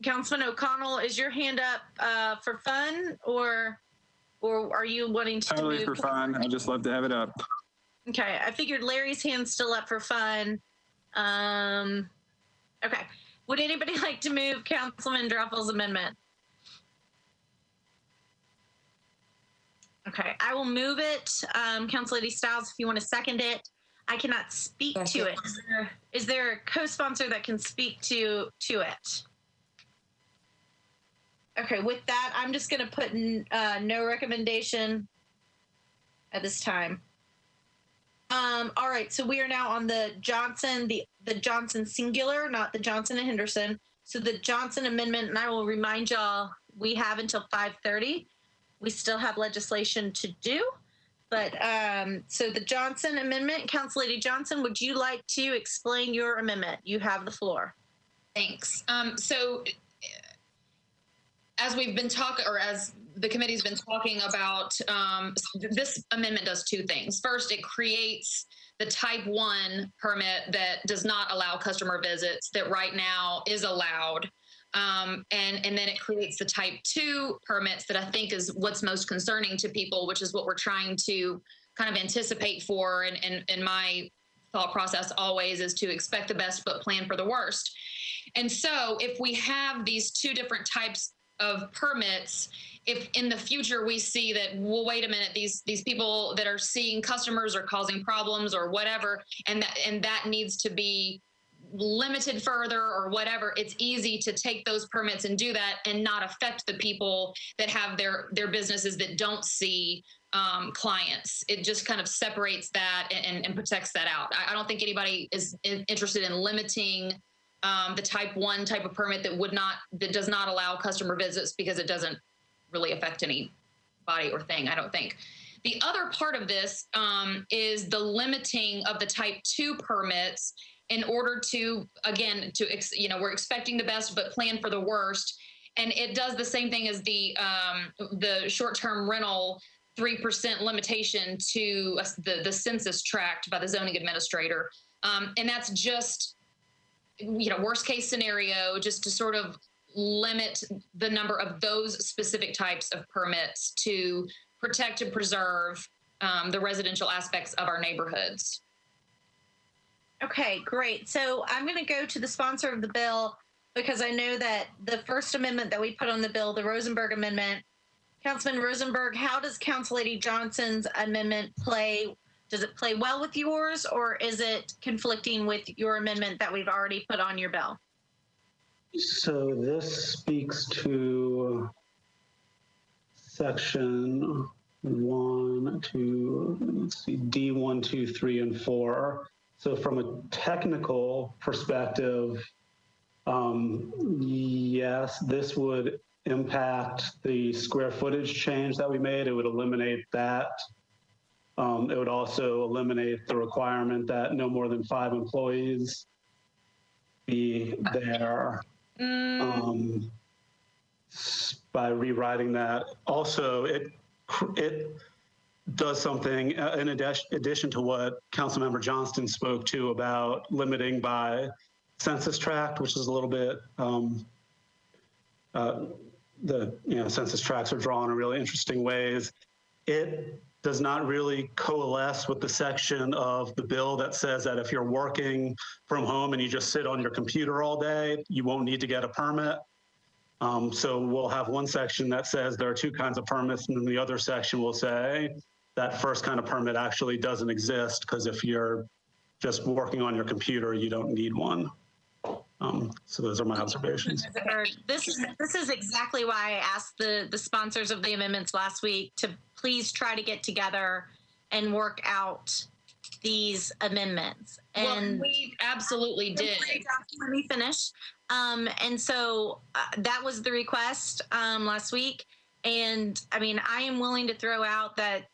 Councilman O'Connell, is your hand up for fun, or are you wanting to Totally move? for fun. I just love to have it up. Okay, I figured Larry's hand's still up for fun. Okay, would anybody like to move Councilman Drupal's amendment? Okay, I will move it. Council Lady Stiles, if you want to second it. I cannot speak to it. Is there a co-sponsor that can speak to it? Okay, with that, I'm just going to put no recommendation at this time. All right, so we are now on the Johnson, the Johnson singular, not the Johnson and Henderson. So the Johnson amendment, and I will remind y'all, we have until 5:30. We still have legislation to do. But so the Johnson amendment, Council Lady Johnson, would you like to explain your amendment? You have the floor. Thanks. So as we've been talking, or as the committee's been talking about, this amendment does two things. First, it creates the type 1 permit that does not allow customer visits that right now is allowed. And then it creates the type 2 permits that I think is what's most concerning to people, which is what we're trying to kind of anticipate for. And my thought process always is to expect the best, but plan for the worst. And so if we have these two different types of permits, if in the future we see that, well, wait a minute, these people that are seeing customers are causing problems or whatever, and that needs to be limited further or whatever, it's easy to take those permits and do that and not affect the people that have their businesses that don't see clients. It just kind of separates that and protects that out. I don't think anybody is interested in limiting the type 1 type of permit that does not allow customer visits, because it doesn't really affect anybody or thing, I don't think. The other part of this is the limiting of the type 2 permits in order to, again, we're expecting the best but plan for the worst. And it does the same thing as the short-term rental 3% limitation to the census tract by the zoning administrator. And that's just, worst case scenario, just to sort of limit the number of those specific types of permits to protect and preserve the residential aspects of our neighborhoods. Okay, great. So I'm going to go to the sponsor of the bill, because I know that the first amendment that we put on the bill, the Rosenberg Amendment, Councilman Rosenberg, how does Council Lady Johnson's amendment play? Does it play well with yours, or is it conflicting with your amendment that we've already put on your bill? So this speaks to section 1, 2, let's see, D1, 2, 3, and 4. So from a technical perspective, yes, this would impact the square footage change that we made. It would eliminate that. It would also eliminate the requirement that no more than 5 employees be there. By rewriting that. Also, it does something in addition to what Councilmember Johnston spoke to about limiting by census tract, which is a little bit, census tracts are drawn in really interesting ways. It does not really coalesce with the section of the bill that says that if you're working from home and you just sit on your computer all day, you won't need to get a permit. So we'll have one section that says there are 2 kinds of permits, and then the other section will say that first kind of permit actually doesn't exist, because if you're just working on your computer, you don't need one. So those are my observations. This is exactly why I asked the sponsors of the amendments last week to please try to get together and work out these amendments. And well, we absolutely did. Let me finish. And so that was the request last week. And I mean, I am willing to throw out that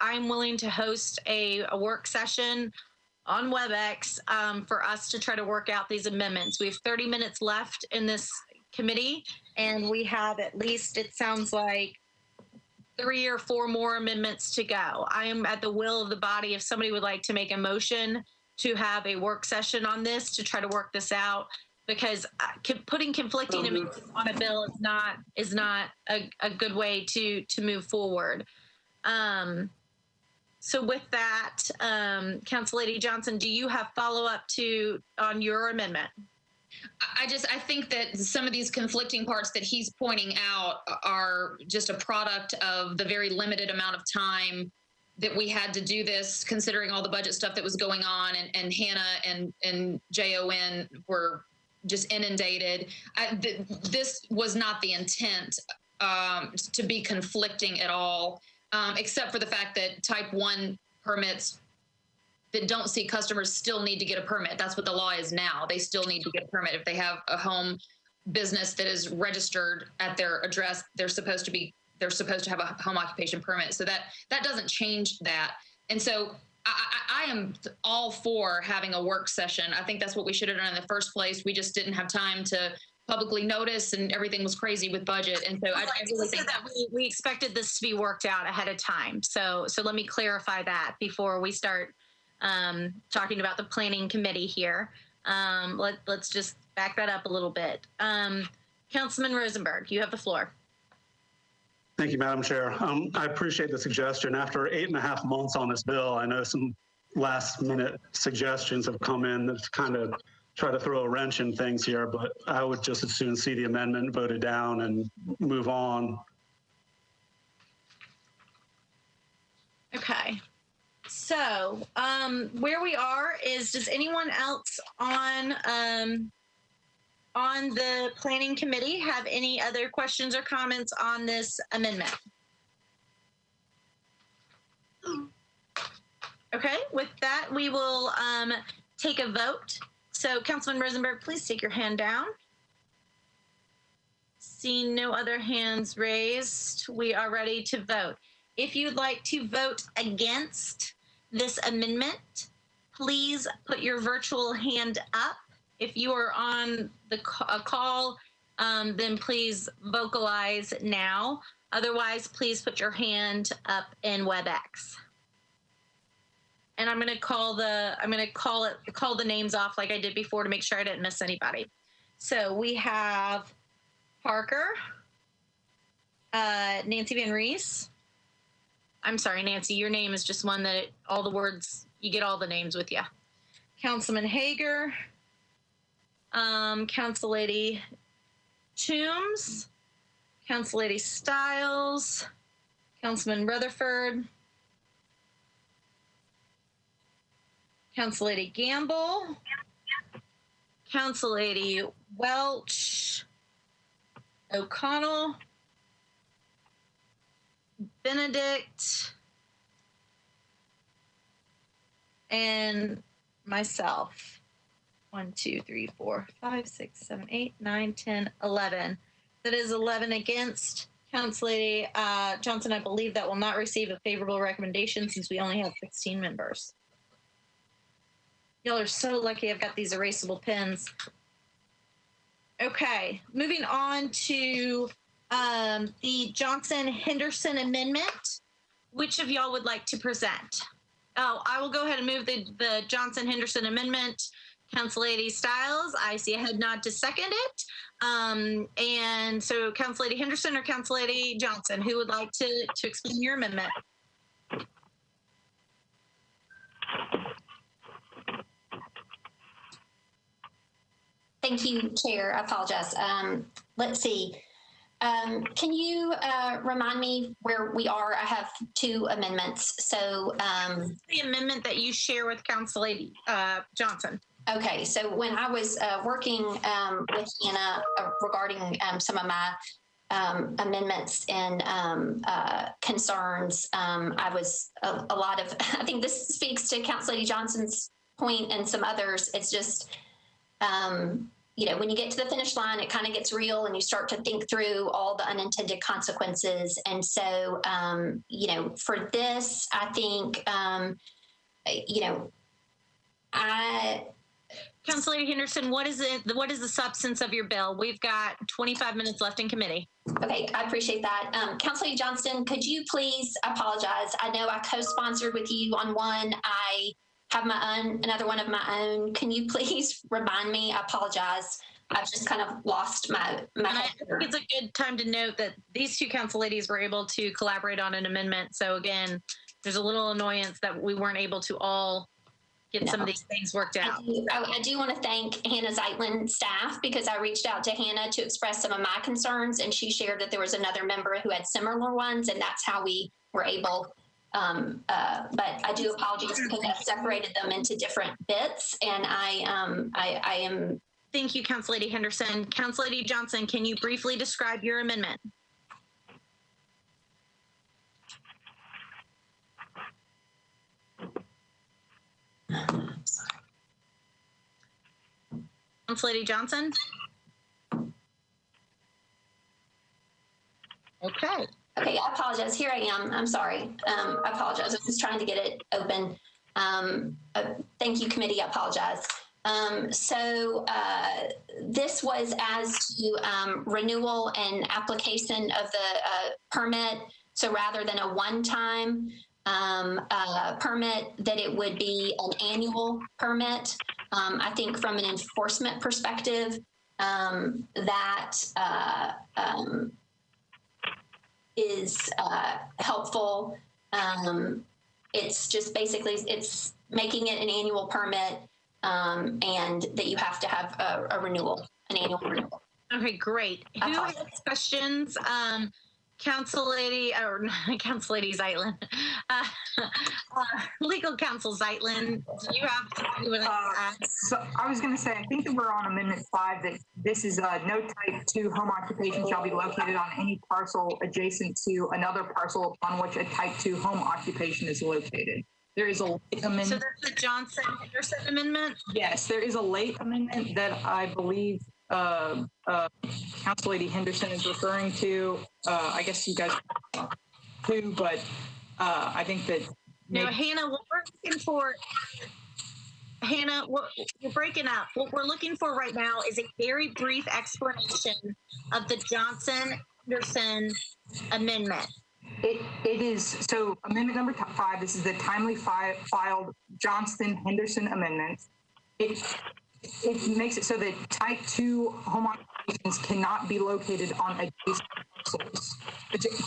I'm willing to host a work session on WebEx for us to try to work out these amendments. We have 30 minutes left in this committee, and we have at least, it sounds like, 3 or 4 more amendments to go. I am at the will of the body. If somebody would like to make a motion to have a work session on this to try to work this out, because putting conflicting amendments on a bill is not a good way to move forward. So with that, Council Lady Johnson, do you have follow-up on your amendment? I think that some of these conflicting parts that he's pointing out are just a product of the very limited amount of time that we had to do this, considering all the budget stuff that was going on, and Hannah and JON were just inundated. This was not the intent to be conflicting at all. Except for the fact that type 1 permits that don't see customers still need to get a permit. That's what the law is now. They still need to get a permit. If they have a home business that is registered at their address, they're supposed to have a home occupation permit. So that doesn't change that. And so I am all for having a work session. I think that's what we should have done in the first place. We just didn't have time to publicly notice, and everything was crazy with budget. And so I really think that we expected this to be worked out ahead of time. So let me clarify that before we start talking about the planning committee here. Let's just back that up a little bit. Councilman Rosenberg, you have the floor. Thank you, Madam Chair. I appreciate the suggestion. After 8.5 months on this bill, I know some last minute suggestions have come in that kind of try to throw a wrench in things here, but I would just as soon see the amendment voted down and move on. Okay. So, where we are is, does anyone else on the planning committee have any other questions or comments on this amendment? Okay, with that, we will take a vote. So, Councilman Rosenberg, please take your hand down. Seeing no other hands raised, we are ready to vote. If you'd like to vote against this amendment, please put your virtual hand up. If you are on a call, then please vocalize now. Otherwise, please put your hand up in WebEx. And I'm going to call the names off like I did before to make sure I didn't miss anybody. So we have Parker, Nancy Van Rees. I'm sorry, Nancy, your name is just one that all the words, you get all the names with you. Councilman Hager, Council Lady Toombs, Council Lady Stiles, Councilman Rutherford, Council Lady Gamble, Council Lady Welch, O'Connell, Benedict, and myself. 1, 2, 3, 4, 5, 6, 7, 8, 9, 10, 11. That is 11 against. Council Lady Johnson, I believe that will not receive a favorable recommendation since we only have 16 members. Y'all are so lucky I've got these erasable pens. Okay, moving on to the Johnson-Henderson Amendment. Which of y'all would like to present? Oh, I will go ahead and move the Johnson-Henderson Amendment. Council Lady Stiles, I see a head nod to second it. And so Council Lady Henderson or Council Lady Johnson, who would like to explain your amendment? Thank you, Chair. I apologize. Let's see. Can you remind me where we are? I have two amendments. So the amendment that you share with Council Lady Johnson. Okay, so when I was working with Hannah regarding some of my amendments and concerns, I was a lot of, I think this speaks to Council Lady Johnson's point and some others. It's just, you know, when you get to the finish line, it kind of gets real and you start to think through all the unintended consequences. And so, you know, for this, I think, you know, Council Lady Henderson, what is the substance of your bill? We've got 25 minutes left in committee. Okay, I appreciate that. Council Lady Johnston, could you please, I apologize. I know I co-sponsored with you on one. I have my own, another one of my own. Can you please remind me? I apologize. I've just kind of lost my I think it's a good time to note that these two council ladies were able to collaborate on an amendment. So again, there's a little annoyance that we weren't able to all get some of these things worked out. I do want to thank Hannah Zeitlin staff because I reached out to Hannah to express some of my concerns and she shared that there was another member who had similar ones and that's how we were able, but I do apologize because I separated them into different bits and I am. Thank you, Council Lady Henderson. Council Lady Johnson, can you briefly describe your amendment? Council Lady Johnson? Okay. Okay, I apologize. Here I am. I'm sorry. I apologize. I was just trying to get it open. Thank you, committee. I apologize. So this was as to renewal and application of the permit. So rather than a one-time permit, that it would be an annual permit. I think from an enforcement perspective, that is helpful. It's just basically, it's making it an annual permit and that you have to have a renewal, an annual renewal. Okay, great. Who has questions? Council Lady, or Council Lady Zeitlin, Legal Counsel Zeitlin, do you have So I was going to say, I think that we're on Amendment 5, that this is no type 2 home occupation shall be located on any parcel adjacent to another parcel on which a type 2 home occupation is located. There is a late amendment. So that's the Johnson-Henderson Amendment? Yes, there is a late amendment that I believe Council Lady Henderson is referring to. I guess you guys too, but I think that. No, Hannah, what we're looking for, Hannah, you're breaking up. What we're looking for right now is a very brief explanation of the Johnson-Henderson Amendment. It is, so amendment number 5, this is the timely filed Johnston-Henderson Amendment. It makes it so that type 2 home occupations cannot be located on adjacent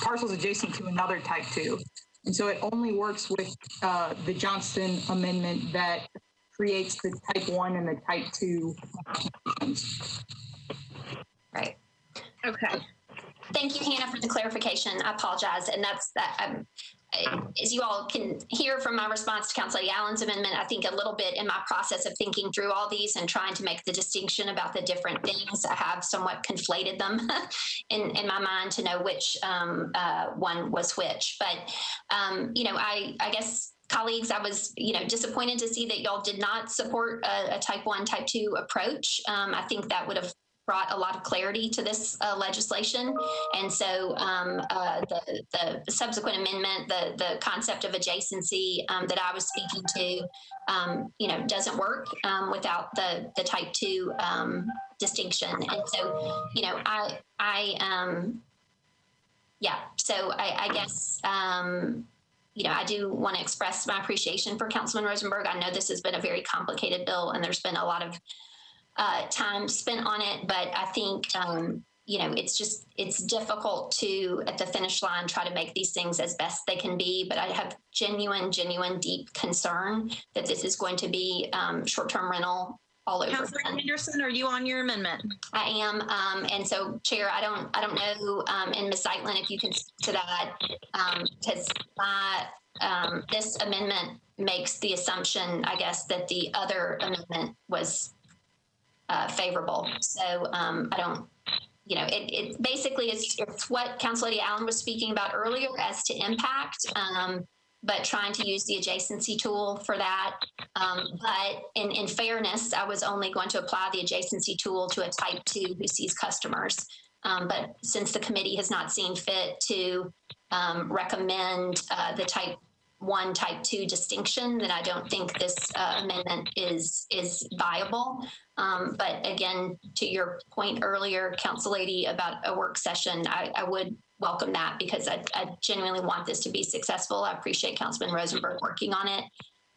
parcels adjacent to another type 2. And so it only works with the Johnston Amendment that creates the type 1 and the type 2 occupations. Right. Okay. Thank you, Hannah, for the clarification. I apologize. And that's that. As you all can hear from my response to Council Lady Allen's amendment, I think a little bit in my process of thinking through all these and trying to make the distinction about the different things, I have somewhat conflated them in my mind to know which one was which. But, I guess, colleagues, I was, disappointed to see that y'all did not support a type 1, type 2 approach. I think that would have brought a lot of clarity to this legislation. And so the subsequent amendment, the concept of adjacency that I was speaking to, doesn't work without the type 2 distinction. And so, I guess, I do want to express my appreciation for Councilman Rosenberg. I know this has been a very complicated bill and there's been a lot of time spent on it, but I think, it's difficult to, at the finish line, try to make these things as best they can be. But I have genuine, deep concern that this is going to be short-term rental all over. Councilor Henderson, are you on your amendment? I am. And so, Chair, I don't know, and Ms. Zeitlin, if you can speak to that, because this amendment makes the assumption, I guess, that the other amendment was favorable. So I don't, it basically it's what Council Lady Allen was speaking about earlier as to impact, but trying to use the adjacency tool for that. But in fairness, I was only going to apply the adjacency tool to a type 2 who sees customers. But since the committee has not seen fit to recommend the type 1, type 2 distinction, then I don't think this amendment is viable. But again, to your point earlier, Council Lady, about a work session, I would welcome that because I genuinely want this to be successful. I appreciate Councilman Rosenberg working on it.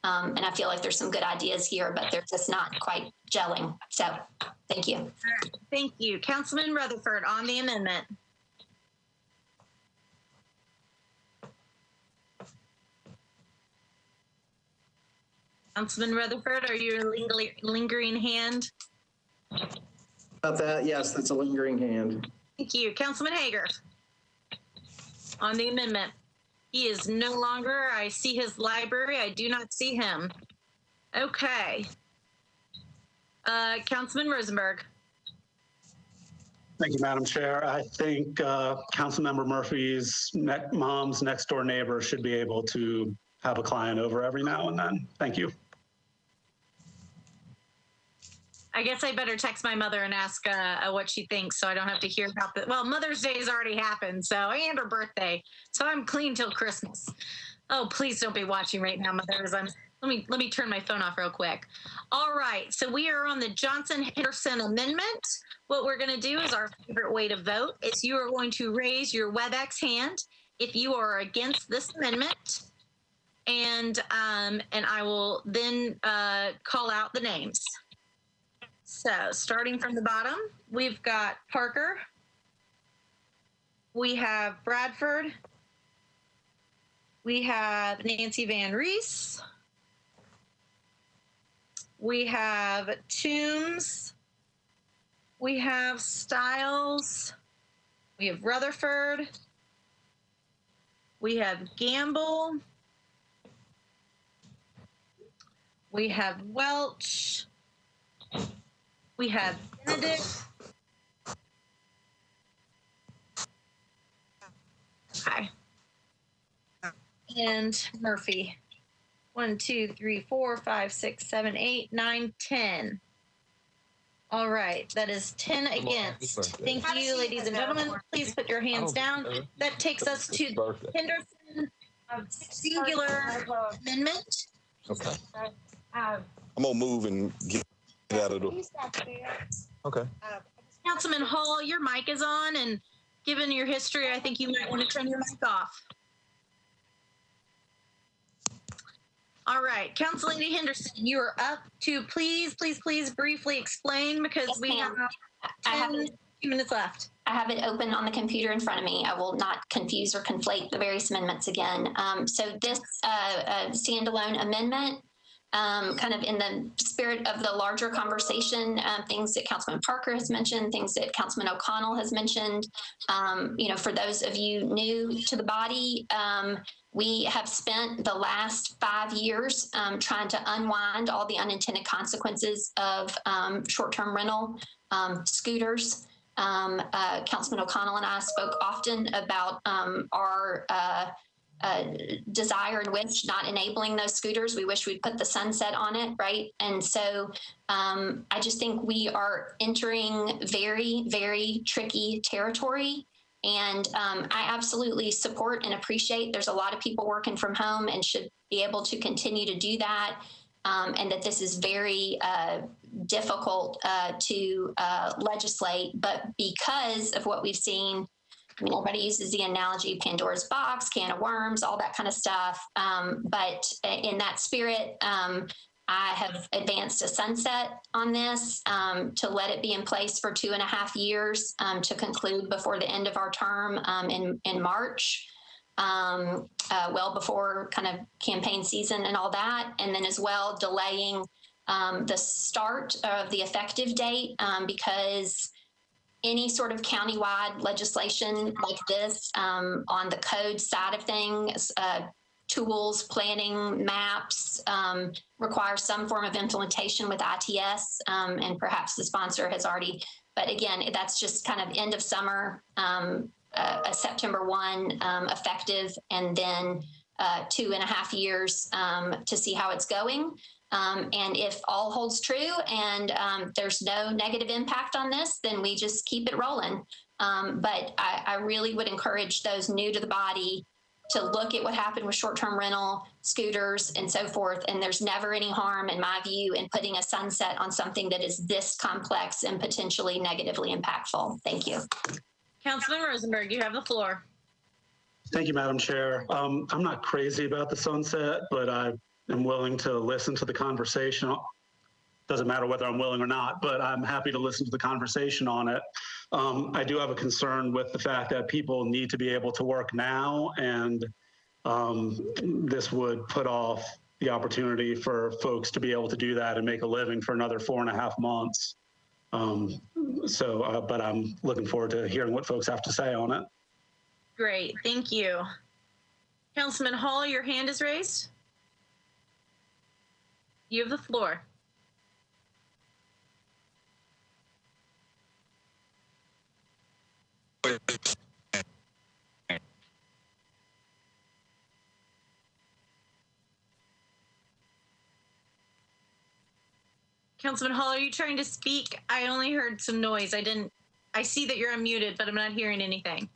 And I feel like there's some good ideas here, but they're just not quite gelling. So thank you. Thank you. Councilman Rutherford on the amendment. Councilman Rutherford, are you a lingering hand? About that, yes, that's a lingering hand. Thank you. Councilman Hager on the amendment. He is no longer, I see his library. I do not see him. Okay. Councilman Rosenberg. Thank you, Madam Chair. I think Councilmember Murphy's mom's next door neighbor should be able to have a client over every now and then. Thank you. I guess I better text my mother and ask what she thinks so I don't have to hear about the, well, Mother's Day has already happened, so, and her birthday. So I'm clean till Christmas. Oh, please don't be watching right now, mothers. Let me turn my phone off real quick. All right, so we are on the Johnson-Henderson Amendment. What we're going to do is our favorite way to vote is you are going to raise your WebEx hand if you are against this amendment, and I will then call out the names. So starting from the bottom, we've got Parker, we have Bradford, we have Nancy Van Rees, we have Toombs, we have Stiles, we have Rutherford, We have Gamble. We have Welch. We have Benedict. Okay. And Murphy. 1, 2, 3, 4, 5, 6, 7, 8, 9, 10. All right, that is 10 against. Thank you, ladies and gentlemen. Please put your hands down. That takes us to the Henderson singular amendment. Okay. I'm gonna move and get out of the. Okay. Councilman Hall, your mic is on, and given your history, I think you might want to turn your mic off. All right, Council Lady Henderson, you are up to please briefly explain, because we have 2 minutes left. I have it open on the computer in front of me. I will not confuse or conflate the various amendments again. So this standalone amendment, kind of in the spirit of the larger conversation, things that Councilman Parker has mentioned, things that Councilman O'Connell has mentioned. For those of you new to the body, we have spent the last 5 years trying to unwind all the unintended consequences of short-term rental scooters. Councilman O'Connell and I spoke often about our desire and wish not enabling those scooters. We wish we'd put the sunset on it, right? And so I just think we are entering very, very tricky territory. And I absolutely support and appreciate there's a lot of people working from home and should be able to continue to do that. And that this is very difficult to legislate. But because of what we've seen, I mean, everybody uses the analogy Pandora's box, can of worms, all that kind of stuff. But in that spirit, I have advanced a sunset on this to let it be in place for 2.5 years to conclude before the end of our term in March, well before kind of campaign season and all that. And then as well, delaying the start of the effective date because any sort of countywide legislation like this on the code side of things, tools, planning, maps, require some form of implementation with ITS, and perhaps the sponsor has already, but again, that's just kind of end of summer, a September 1 effective, and then 2.5 years to see how it's going. And if all holds true and there's no negative impact on this, then we just keep it rolling. But I really would encourage those new to the body to look at what happened with short-term rental, scooters, and so forth. And there's never any harm, in my view, in putting a sunset on something that is this complex and potentially negatively impactful. Thank you. Councilman Rosenberg, you have the floor. Thank you, Madam Chair. I'm not crazy about the sunset, but I am willing to listen to the conversation. Doesn't matter whether I'm willing or not, but I'm happy to listen to the conversation on it. I do have a concern with the fact that people need to be able to work now, and this would put off the opportunity for folks to be able to do that and make a living for another 4.5 months. But I'm looking forward to hearing what folks have to say on it. Great, thank you. Councilman Hall, your hand is raised. You have the floor. Councilman Hall, are you trying to speak? I only heard some noise. I see that you're unmuted, but I'm not hearing anything.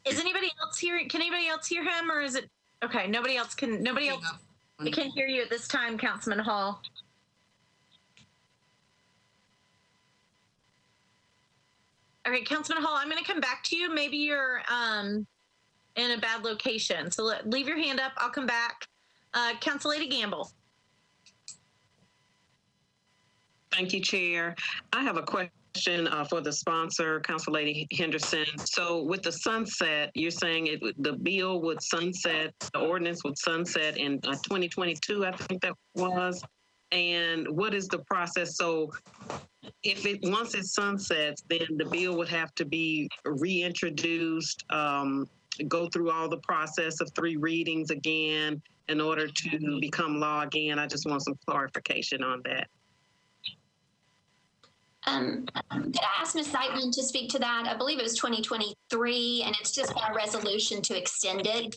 Is anybody else hearing? Can anybody else hear him, or is it okay? Nobody else can hear you at this time, Councilman Hall. Okay, Councilman Hall, I'm going to come back to you. Maybe you're in a bad location, so leave your hand up. I'll come back. Council Lady Gamble. Thank you, Chair. I have a question for the sponsor, Council Lady Henderson. So with the sunset, you're saying the bill would sunset, the ordinance would sunset in 2022, I think that was. And what is the process? So if once it sunsets, then the bill would have to be reintroduced, go through all the process of 3 readings again in order to become law again. I just want some clarification on that. Did I ask Ms. Zeitman to speak to that? I believe it was 2023, and it's just a resolution to extend it.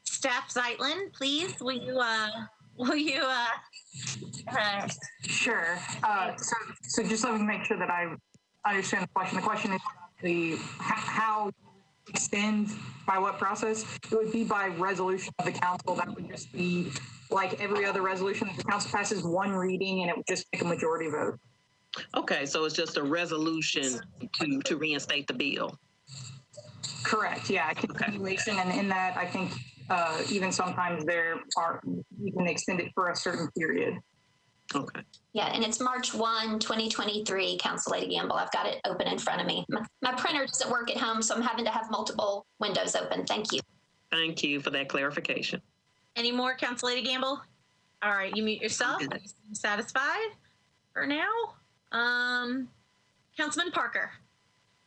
Staff Zeitlin, please, will you Sure. So just let me make sure that I understand the question. The question is how you extend, by what process? It would be by resolution of the council. That would just be like every other resolution. The council passes 1 reading and it would just take a majority vote. Okay, so it's just a resolution to reinstate the bill. Correct. Yeah, continuation, and in that, I think even sometimes you can extend it for a certain period. Okay. Yeah, and it's March 1, 2023, Council Lady Gamble. I've got it open in front of me. My printer doesn't work at home, so I'm having to have multiple windows open. Thank you. Thank you for that clarification. Any more, Council Lady Gamble? All right, you mute yourself. Satisfied for now? Councilman Parker,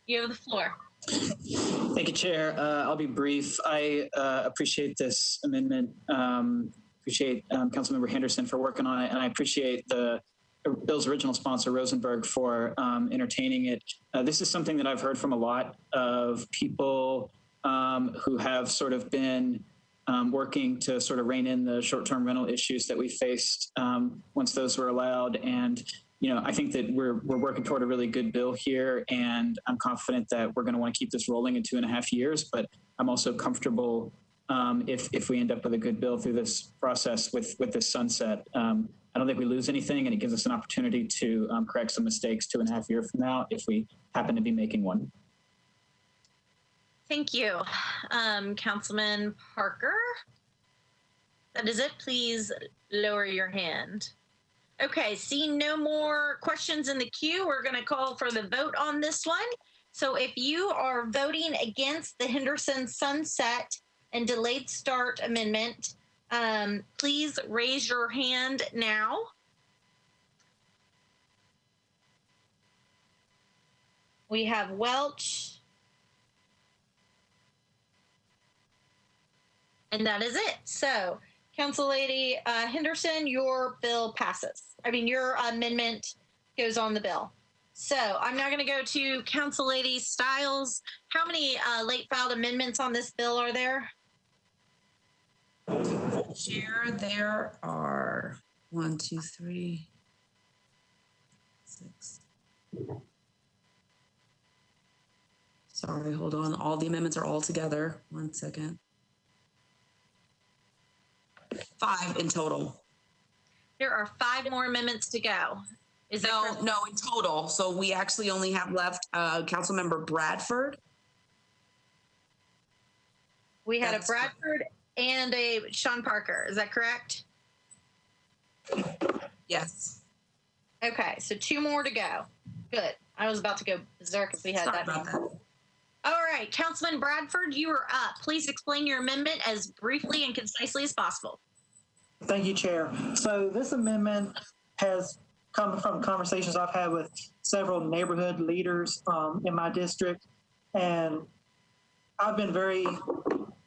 you have the floor. Thank you, Chair. I'll be brief. I appreciate this amendment. Appreciate Councilmember Henderson for working on it, and I appreciate the bill's original sponsor, Rosenberg, for entertaining it. This is something that I've heard from a lot of people who have sort of been working to sort of rein in the short-term rental issues that we faced once those were allowed. And I think that we're working toward a really good bill here, and I'm confident that we're going to want to keep this rolling in 2.5 years. But I'm also comfortable if we end up with a good bill through this process with this sunset. I don't think we lose anything, and it gives us an opportunity to correct some mistakes 2.5 years from now if we happen to be making one. Thank you, Councilman Parker. That is it. Please lower your hand. Okay, seeing no more questions in the queue, we're going to call for the vote on this one. So if you are voting against the Henderson Sunset and Delayed Start Amendment, please raise your hand now. We have Welch. And that is it. So, Council Lady Henderson, your bill passes. Your amendment goes on the bill. So I'm now going to go to Council Lady Stiles. How many late filed amendments on this bill are there? Chair, there are 1, 2, 3, 6. Sorry, hold on. All the amendments are all together. 1 second. 5 in total. There are 5 more amendments to go. Is that no, in total. So we actually only have left Councilmember Bradford. We had a Bradford and a Sean Parker. Is that correct? Yes. Okay, so 2 more to go. Good. I was about to go berserk if we had that. All right, Councilman Bradford, you are up. Please explain your amendment as briefly and concisely as possible. Thank you, Chair. So this amendment has come from conversations I've had with several neighborhood leaders in my district, and I've been very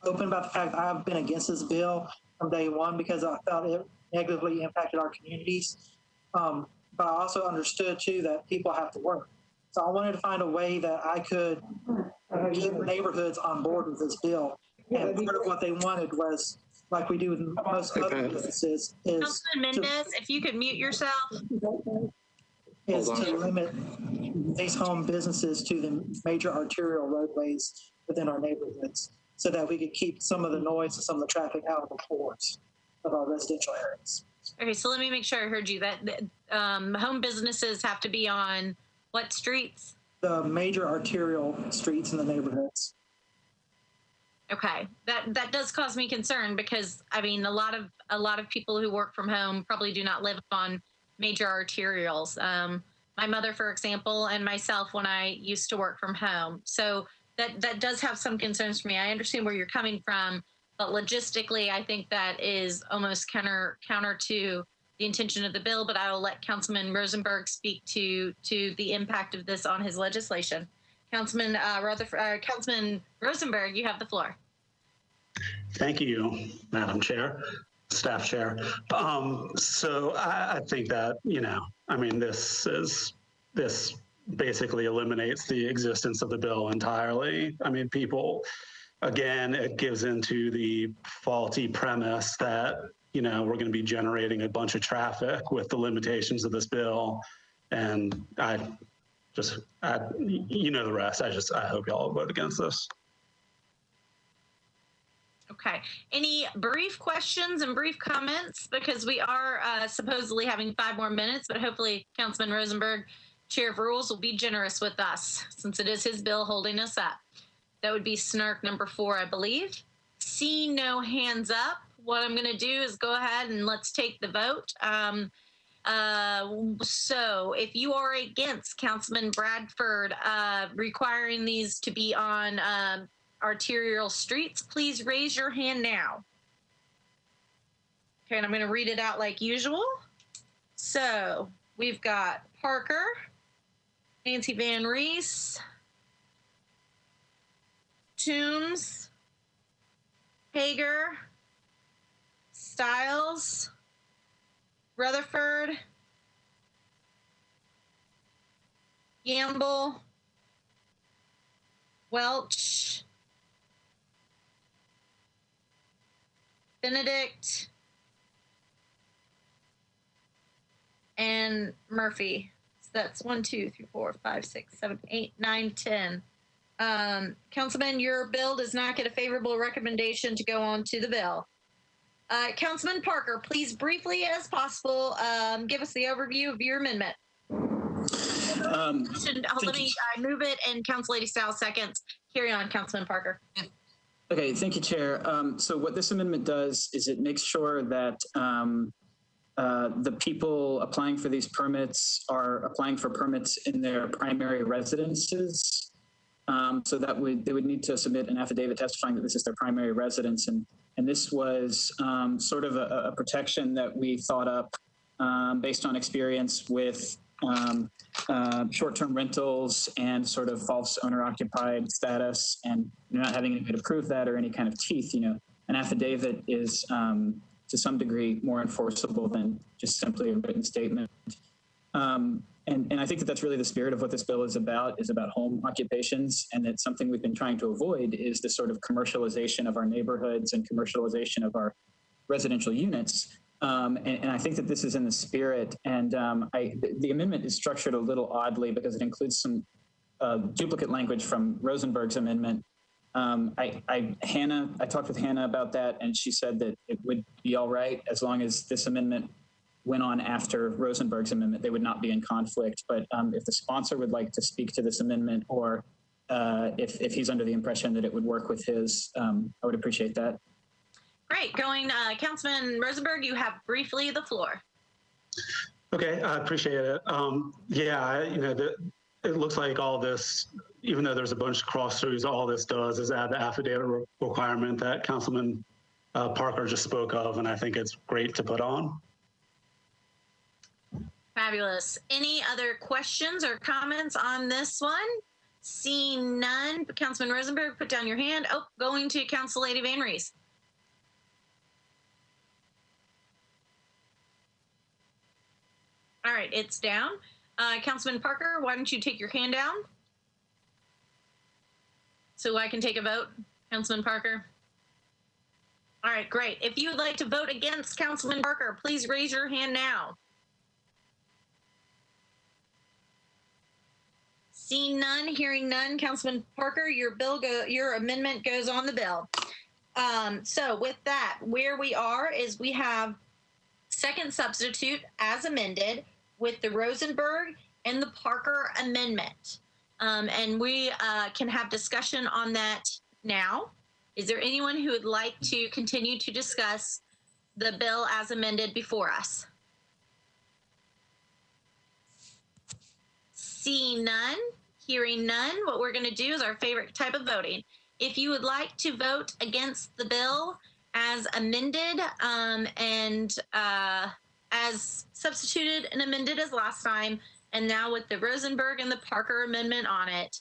open about the fact that I've been against this bill from day one because I felt it negatively impacted our communities. But I also understood, too, that people have to work. So I wanted to find a way that I could get neighborhoods on board with this bill. And part of what they wanted was, like we do with most other businesses, is Councilman Mendez, if you could mute yourself. Is to limit these home businesses to the major arterial roadways within our neighborhoods so that we could keep some of the noise and some of the traffic out of the cores of our residential areas. Okay, so let me make sure I heard you. That home businesses have to be on what streets? The major arterial streets in the neighborhoods. Okay, that does cause me concern because a lot of people who work from home probably do not live on major arterials. My mother, for example, and myself when I used to work from home. So that does have some concerns for me. I understand where you're coming from, but logistically, I think that is almost counter to the intention of the bill. But I will let Councilman Rosenberg speak to the impact of this on his legislation. Councilman Councilman Rosenberg, you have the floor. Thank you, Madam Chair, Staff Chair. So I think that, I mean, this basically eliminates the existence of the bill entirely. I mean, people, again, it gives into the faulty premise that, we're going to be generating a bunch of traffic with the limitations of this bill. And the rest. I hope y'all vote against this. Okay. Any brief questions and brief comments? Because we are supposedly having 5 more minutes, but hopefully Councilman Rosenberg, Chair of Rules, will be generous with us since it is his bill holding us up. That would be snark number 4, I believe. See no hands up. What I'm going to do is go ahead and let's take the vote. So if you are against Councilman Bradford requiring these to be on arterial streets, please raise your hand now. Okay, and I'm going to read it out like usual. So we've got Parker, Nancy Van Rees, Toombs, Hager, Stiles, Rutherford, Gamble, Welch, Benedict, and Murphy. So that's 1, 2, 3, 4, 5, 6, 7, 8, 9, 10. Councilman, your bill does not get a favorable recommendation to go on to the bill. Councilman Parker, please briefly as possible give us the overview of your amendment. Let me move it and Council Lady Stiles seconds. Carry on, Councilman Parker. Okay, thank you, Chair. So what this amendment does is it makes sure that the people applying for these permits are applying for permits in their primary residences. So that they would need to submit an affidavit testifying that this is their primary residence. And this was sort of a protection that we thought up based on experience with short-term rentals and sort of false owner-occupied status, and not having any way to prove that or any kind of teeth. An affidavit is to some degree more enforceable than just simply a written statement. And I think that that's really the spirit of what this bill is about home occupations. And it's something we've been trying to avoid is the sort of commercialization of our neighborhoods and commercialization of our residential units. And I think that this is in the spirit. And the amendment is structured a little oddly because it includes some duplicate language from Rosenberg's amendment. I talked with Hannah about that, and she said that it would be all right as long as this amendment went on after Rosenberg's amendment. They would not be in conflict. But if the sponsor would like to speak to this amendment, or if he's under the impression that it would work with his, I would appreciate that. Great. Councilman Rosenberg, you have briefly the floor. Okay, I appreciate it. It looks like all this, even though there's a bunch of cross-throughs, all this does is add the affidavit requirement that Councilman Parker just spoke of, and I think it's great to put on. Fabulous. Any other questions or comments on this one? Seeing none, Councilman Rosenberg, put down your hand. Oh, going to Council Lady Van Rees. All right, it's down. Councilman Parker, why don't you take your hand down so I can take a vote, Councilman Parker? All right, great. If you would like to vote against Councilman Parker, please raise your hand now. Seeing none, hearing none, Councilman Parker, your amendment goes on the bill. So with that, where we are is we have second substitute as amended with the Rosenberg and the Parker amendment. And we can have discussion on that now. Is there anyone who would like to continue to discuss the bill as amended before us? Seeing none, hearing none, what we're going to do is our favorite type of voting. if you would like to vote against the bill as amended and as substituted and amended as last time, and now with the Rosenberg and the Parker Amendment on it,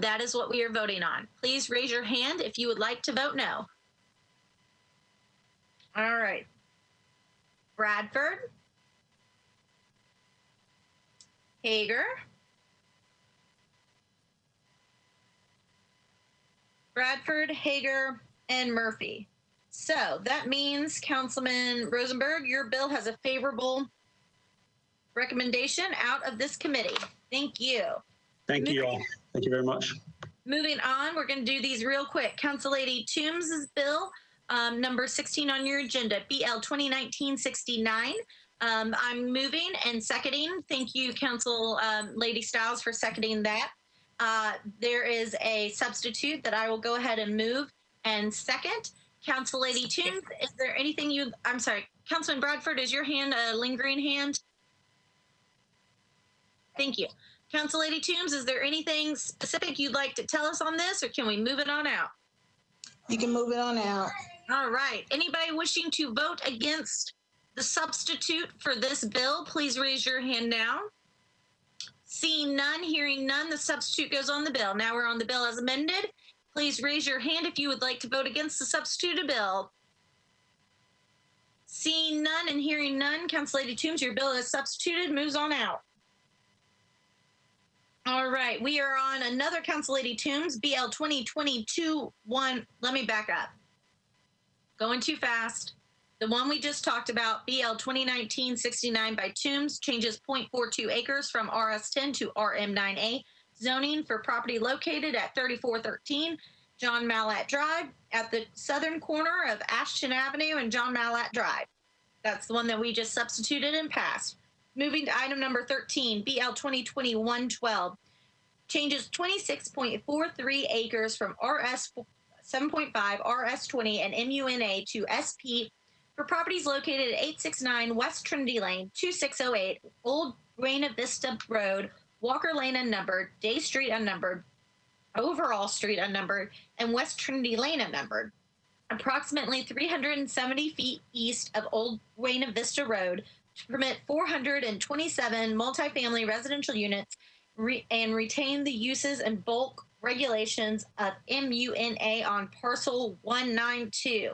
that is what we are voting on. Please raise your hand if you would like to vote no. All right. Bradford. Hager. Bradford, Hager, and Murphy. So that means, Councilman Rosenberg, your bill has a favorable recommendation out of this committee. Thank you. Thank you all. Thank you very much. Moving on, we're going to do these real quick. Council Lady Toombs' bill, number 16 on your agenda, BL 2019-69. I'm moving and seconding. Thank you, Council Lady Stiles, for seconding that. There is a substitute that I will go ahead and move and second. Council Lady Toombs, is there anything I'm sorry, Councilman Bradford, is your hand a lingering hand? Thank you. Council Lady Toombs, is there anything specific you'd like to tell us on this, or can we move it on out? You can move it on out. All right. Anybody wishing to vote against the substitute for this bill, please raise your hand now. Seeing none, hearing none, the substitute goes on the bill. Now we're on the bill as amended. Please raise your hand if you would like to vote against the substituted bill. Seeing none and hearing none, Council Lady Toombs, your bill is substituted, moves on out. All right, we are on another Council Lady Toombs, BL 2022-1. Let me back up. Going too fast. The one we just talked about, BL 2019-69 by Toombs, changes 0.42 acres from RS10 to RM9A zoning for property located at 3413 John Mallet Drive at the southern corner of Ashton Avenue and John Mallet Drive. That's the one that we just substituted and passed. Moving to item number 13, BL 2021-12, changes 26.43 acres from RS 7.5, RS20, and MUNA to SP for properties located at 869 West Trinity Lane, 2608 Old Buena Vista Road, Walker Lane unnumbered, Day Street unnumbered, Overall Street unnumbered, and West Trinity Lane unnumbered, approximately 370 feet east of Old Buena Vista Road, to permit 427 multifamily residential units and retain the uses and bulk regulations of MUNA on parcel 192.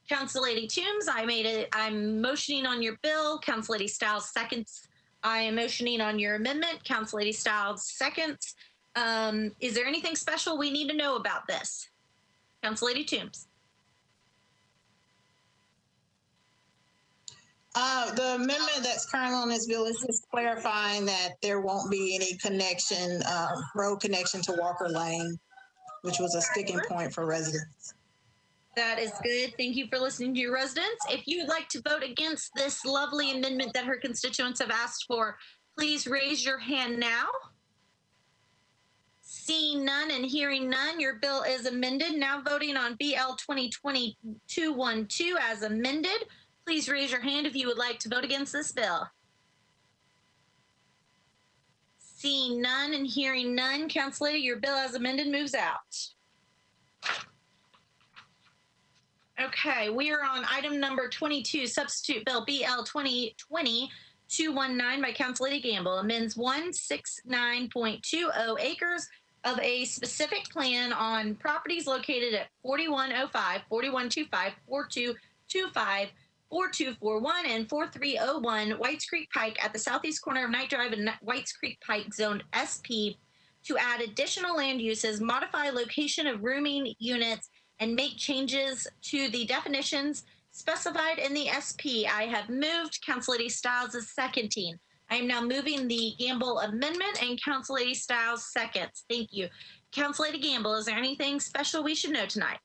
Council Lady Toombs, I'm motioning on your bill. Council Lady Stiles seconds. I am motioning on your amendment. Council Lady Stiles seconds. Is there anything special we need to know about this? Council Lady Toombs. The amendment that's currently on this bill is just clarifying that there won't be any connection, road connection to Walker Lane, which was a sticking point for residents. That is good. Thank you for listening to your residents. If you would like to vote against this lovely amendment that her constituents have asked for, please raise your hand now. Seeing none and hearing none, your bill is amended. Now voting on BL 2022-12 as amended. Please raise your hand if you would like to vote against this bill. Seeing none and hearing none, Council Lady, your bill as amended moves out. Okay, we are on item number 22, substitute bill BL 2020-219 by Council Lady Gamble. Amends 169.20 acres of a specific plan on properties located at 4105, 4125, 4225, 4241 and 4301 Whites Creek Pike at the southeast corner of Knight Drive and Whites Creek Pike zoned SP to add additional land uses, modify location of rooming units, and make changes to the definitions specified in the SP. I have moved. Council Lady Stiles is seconding. I am now moving the Gamble amendment, and Council Lady Stiles seconds. Thank you. Council Lady Gamble, is there anything special we should know tonight?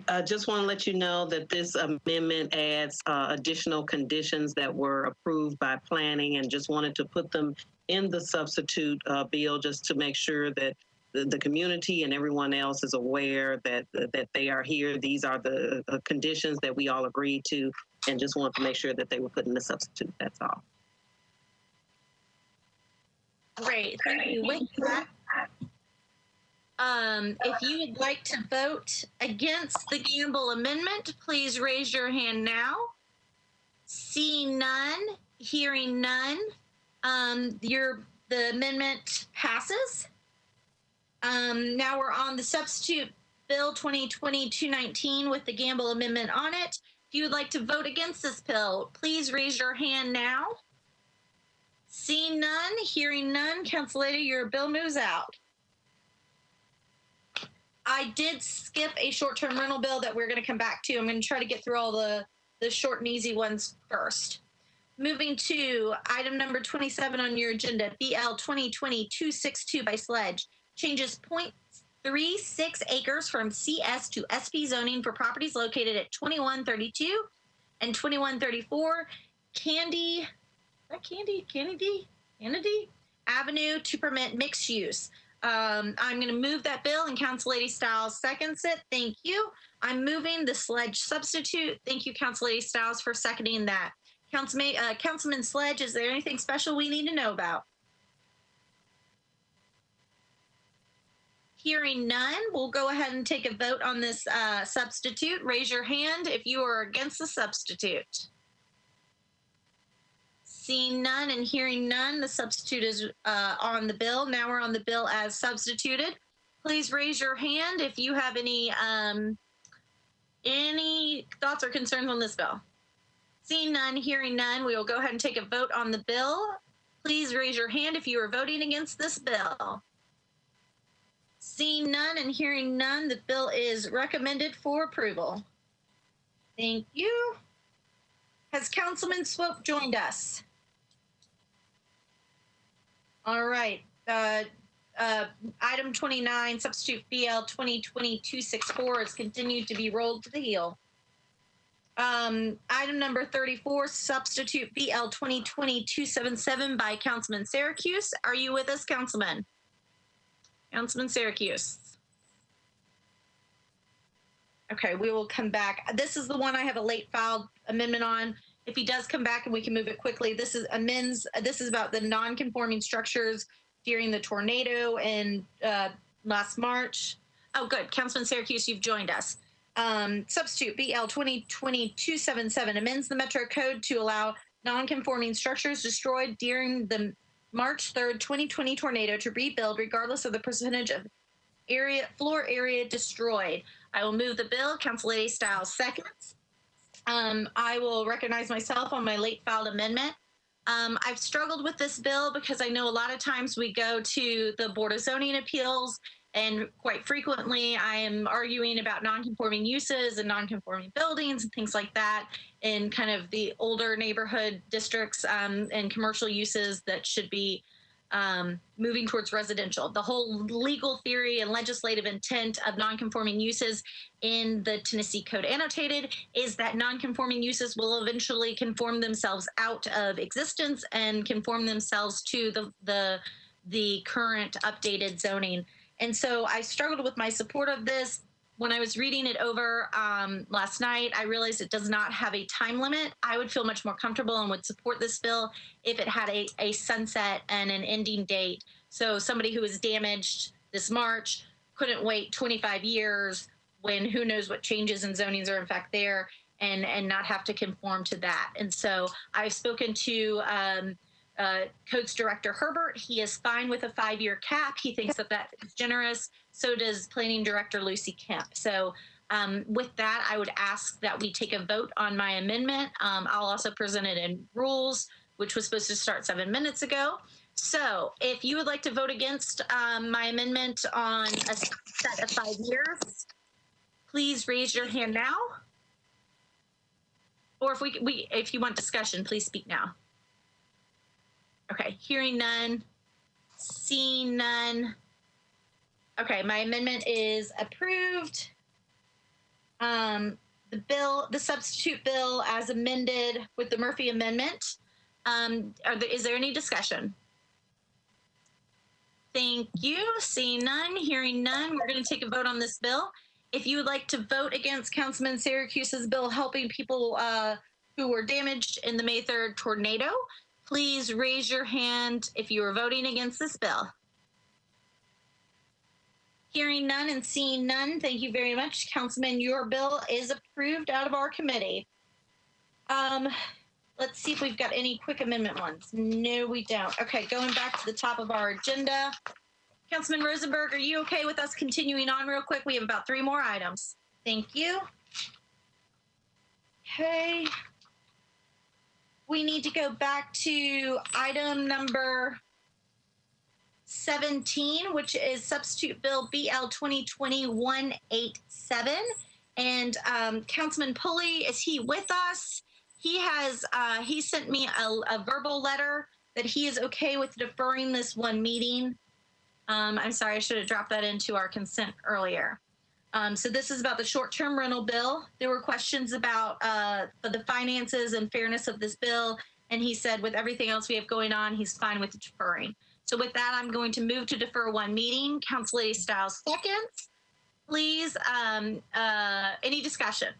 I just want to let you know that this amendment adds additional conditions that were approved by planning, and just wanted to put them in the substitute bill just to make sure that the community and everyone else is aware that they are here. These are the conditions that we all agreed to, and just want to make sure that they were put in the substitute. That's all. Great. Thank you. With that, If you would like to vote against the Gamble Amendment, please raise your hand now. Seeing none, hearing none, the amendment passes. Now we're on the substitute bill 2020-219 with the Gamble Amendment on it. If you would like to vote against this bill, please raise your hand now. Seeing none, hearing none, Council Lady, your bill moves out. I did skip a short-term rental bill that we're going to come back to. I'm going to try to get through all the short and easy ones first. Moving to item number 27 on your agenda, BL 2020-262 by Sledge. Changes 0.36 acres from CS to SP zoning for properties located at 2132 and 2134 Kennedy Avenue to permit mixed use. I'm going to move that bill, and Council Lady Stiles seconds it. Thank you. I'm moving the Sledge substitute. Thank you, Council Lady Stiles, for seconding that. Councilman Sledge, is there anything special we need to know about? Hearing none, we'll go ahead and take a vote on this substitute. Raise your hand if you are against the substitute. Seeing none and hearing none, the substitute is on the bill. Now we're on the bill as substituted. Please raise your hand if you have any thoughts or concerns on this bill. Seeing none, hearing none, we will go ahead and take a vote on the bill. Please raise your hand if you are voting against this bill. Seeing none and hearing none, the bill is recommended for approval. Thank you. Has Councilman Swope joined us? All right. Item 29, substitute BL 2020-264 is continued to be rolled to the heel. Item number 34, substitute BL 2020-277 by Councilman Syracuse. Are you with us, Councilman? Councilman Syracuse. Okay, we will come back. This is the one I have a late filed amendment on. If he does come back and we can move it quickly, this is about the non-conforming structures during the tornado in last March. Oh, good. Councilman Syracuse, you've joined us. Substitute BL 2020-277 amends the Metro Code to allow non-conforming structures destroyed during the March 3rd, 2020 tornado to rebuild regardless of the percentage of floor area destroyed. I will move the bill. Council Lady Stiles seconds. I will recognize myself on my late filed amendment. I've struggled with this bill because I know a lot of times we go to the Board of Zoning Appeals, and quite frequently I am arguing about non-conforming uses and non-conforming buildings and things like that in kind of the older neighborhood districts and commercial uses that should be moving towards residential. The whole legal theory and legislative intent of non-conforming uses in the Tennessee Code Annotated is that non-conforming uses will eventually conform themselves out of existence and conform themselves to the current updated zoning. And so I struggled with my support of this. When I was reading it over last night, I realized it does not have a time limit. I would feel much more comfortable and would support this bill if it had a sunset and an ending date. So somebody who was damaged this March couldn't wait 25 years when who knows what changes in zonings are in fact there and not have to conform to that. And so I've spoken to Codes Director Herbert. He is fine with a 5-year cap. He thinks that is generous. So does Planning Director Lucy Kemp. So with that, I would ask that we take a vote on my amendment. I'll also present it in rules, which was supposed to start 7 minutes ago. So if you would like to vote against my amendment on a set of 5 years, please raise your hand now. Or if you want discussion, please speak now. Okay, hearing none, seeing none. Okay, my amendment is approved. The substitute bill as amended with the Murphy Amendment. Is there any discussion? Thank you. Seeing none, hearing none, we're going to take a vote on this bill. If you would like to vote against Councilman Syracuse's bill helping people who were damaged in the May 3rd tornado, please raise your hand if you are voting against this bill. Hearing none and seeing none, thank you very much. Councilman, your bill is approved out of our committee. Let's see if we've got any quick amendment ones. No, we don't. Okay, going back to the top of our agenda. Councilman Rosenberg, are you okay with us continuing on real quick? We have about 3 more items. Thank you. Okay. We need to go back to item number 17, which is substitute bill BL 2020-187. And Councilman Pulley, is he with us? He has, he sent me a verbal letter that he is okay with deferring this one meeting. I'm sorry, I should have dropped that into our consent earlier. So this is about the short-term rental bill. There were questions about the finances and fairness of this bill. And he said with everything else we have going on, he's fine with deferring. So with that, I'm going to move to defer one meeting. Council Lady Stiles seconds. Please, any discussion?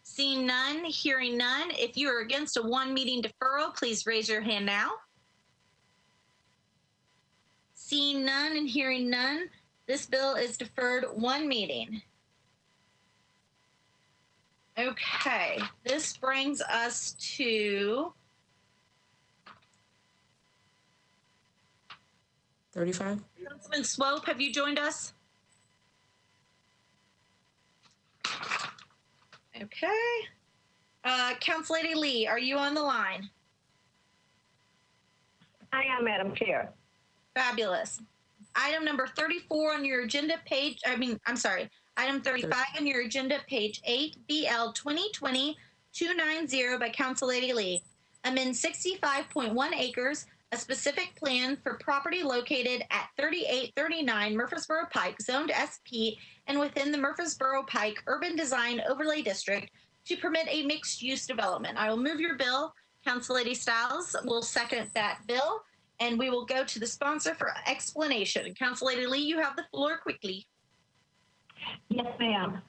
Seeing none, hearing none. If you are against a one meeting deferral, please raise your hand now. Seeing none and hearing none, this bill is deferred one meeting. Okay, this brings us to 35. Councilman Swope, have you joined us? Okay. Council Lady Lee, are you on the line? I am, Madam Chair. Fabulous. Item number 34 on your agenda page, item 35 on your agenda, page 8, BL 2020-290 by Council Lady Lee. Amend 65.1 acres, a specific plan for property located at 3839 Murfreesboro Pike, zoned SP, and within the Murfreesboro Pike Urban Design Overlay District to permit a mixed-use development. I will move your bill. Council Lady Stiles will second that bill, and we will go to the sponsor for explanation. Council Lady Lee, you have the floor quickly. Yes, ma'am.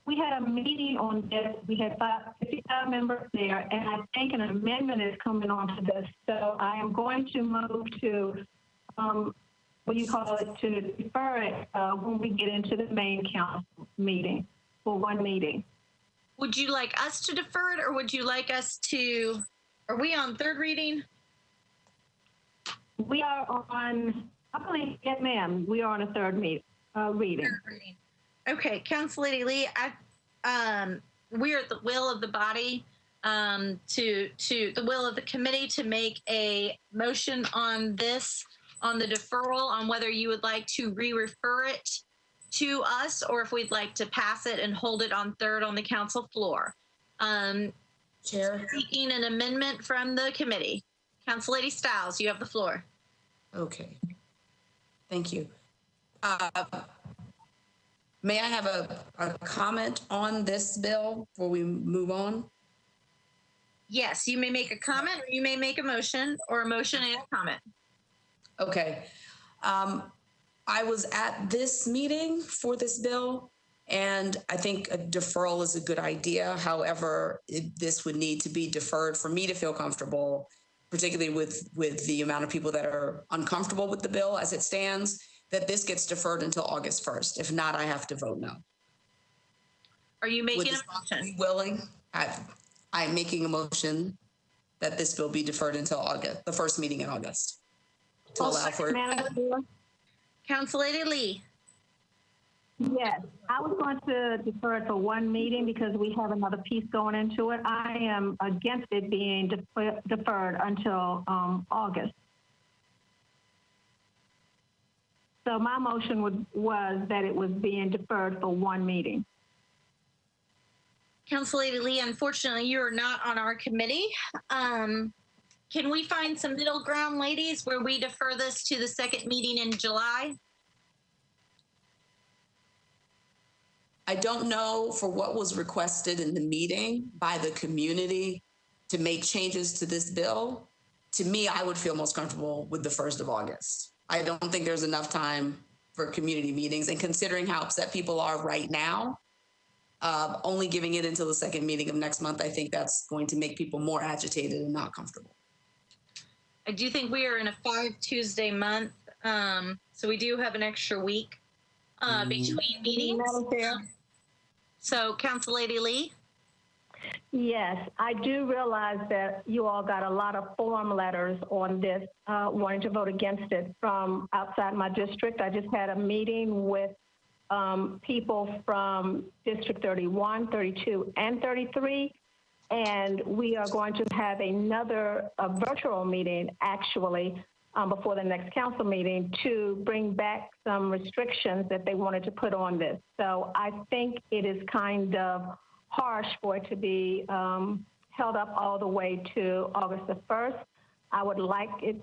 We had a meeting on this. We had 55 members there, and I think an amendment is coming on to this. So I am going to move to, to defer it when we get into the main council meeting for one meeting. Would you like us to defer it, or would you like us to, are we on third reading? We are on, I believe, yes, ma'am. We are on a third reading. Okay, Council Lady Lee, we are at the will of the body, to the will of the committee to make a motion on this, on the deferral, on whether you would like to re-refer it to us or if we'd like to pass it and hold it on third on the council floor. Chair. Seeking an amendment from the committee. Council Lady Stiles, you have the floor. Okay. Thank you. May I have a comment on this bill before we move on? Yes, you may make a comment or you may make a motion, or a motion and a comment. Okay. I was at this meeting for this bill, and I think a deferral is a good idea. However, this would need to be deferred for me to feel comfortable, particularly with the amount of people that are uncomfortable with the bill as it stands, that this gets deferred until August 1st. If not, I have to vote no. Are you making a motion? Willing? I'm making a motion that this bill be deferred until August, the first meeting in August. To allow for Council Lady Lee. Yes, I was going to defer it for one meeting because we have another piece going into it. I am against it being deferred until August. So my motion was that it was being deferred for one meeting. Council Lady Lee, unfortunately, you are not on our committee. Can we find some middle ground, ladies, where we defer this to the second meeting in July? I don't know for what was requested in the meeting by the community to make changes to this bill. To me, I would feel most comfortable with the 1st of August. I don't think there's enough time for community meetings, and considering how upset people are right now, only giving it until the second meeting of next month, I think that's going to make people more agitated and not comfortable. I do think we are in a 5 Tuesday month. So we do have an extra week between meetings. So Council Lady Lee? Yes, I do realize that you all got a lot of form letters on this, wanting to vote against it from outside my district. I just had a meeting with people from District 31, 32, and 33, and we are going to have another virtual meeting, actually, before the next council meeting to bring back some restrictions that they wanted to put on this. So I think it is kind of harsh for it to be held up all the way to August the 1st. I would like it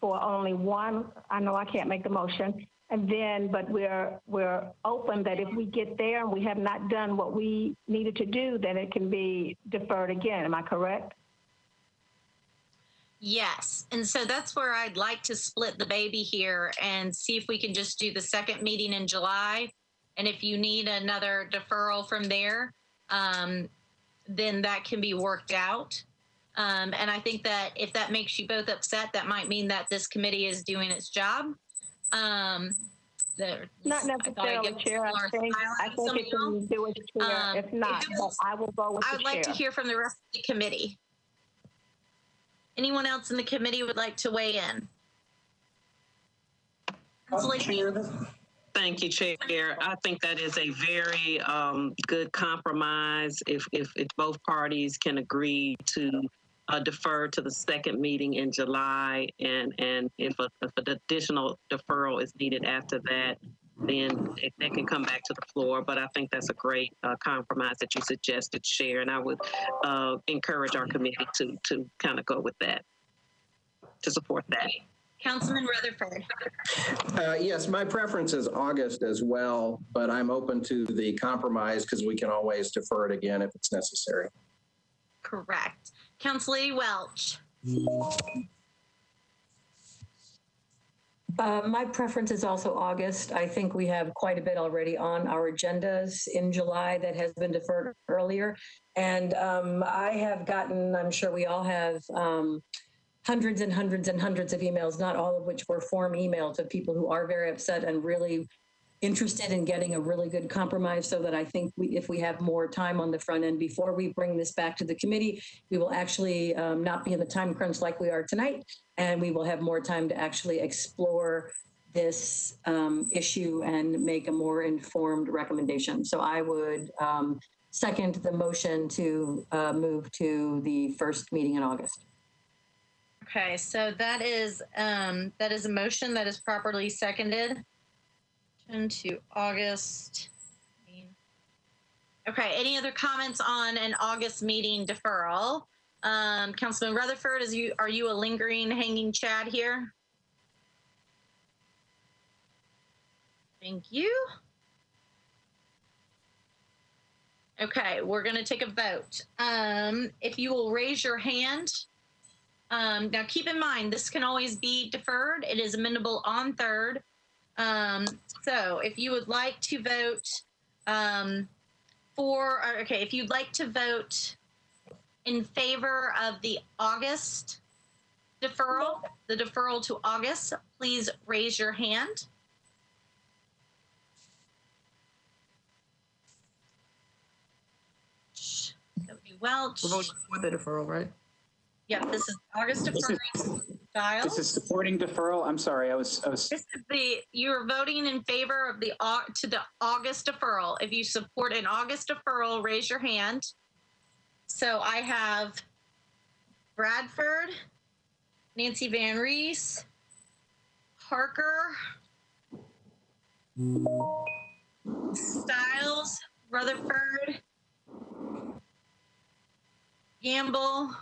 for only one. I know I can't make the motion. And then, but we're open that if we get there and we have not done what we needed to do, then it can be deferred again. Am I correct? Yes. And so that's where I'd like to split the baby here and see if we can just do the second meeting in July. And if you need another deferral from there, then that can be worked out. And I think that if that makes you both upset, that might mean that this committee is doing its job. Not necessarily, Chair. I think it can do it, Chair. If not, but I will go with the Chair. I would like to hear from the rest of the committee. Anyone else in the committee would like to weigh in? Thank you, Chair. I think that is a very good compromise if both parties can agree to defer to the second meeting in July, and if an additional deferral is needed after that, then they can come back to the floor. But I think that's a great compromise that you suggested, Chair, and I would encourage our committee to kind of go with that, to support that. Councilman Rutherford. Yes, my preference is August as well, but I'm open to the compromise because we can always defer it again if it's necessary. Correct. Council Lady Welch. My preference is also August. I think we have quite a bit already on our agendas in July that has been deferred earlier. And I have gotten, I'm sure we all have, hundreds and hundreds and hundreds of emails, not all of which were form emails of people who are very upset and really interested in getting a really good compromise, so that I think if we have more time on the front end before we bring this back to the committee, we will actually not be in the time crunch like we are tonight, and we will have more time to actually explore this issue and make a more informed recommendation. So I would second the motion to move to the first meeting in August. Okay, so that is a motion that is properly seconded. To August. Okay, any other comments on an August meeting deferral? Councilman Rutherford, are you a lingering, hanging Chad here? Thank you. Okay, we're going to take a vote. If you will raise your hand. Now keep in mind, this can always be deferred. It is amendable on third. So if you would like to vote if you'd like to vote in favor of the August deferral, the deferral to August, please raise your hand. That would be Welch. We're voting for the deferral, right? Yeah, this is August deferral. Styles. This is supporting deferral. I'm sorry, I was. This is you're voting in favor of the August deferral. If you support an August deferral, raise your hand. So I have Bradford, Nancy Van Rees, Parker, Styles, Rutherford, Gamble,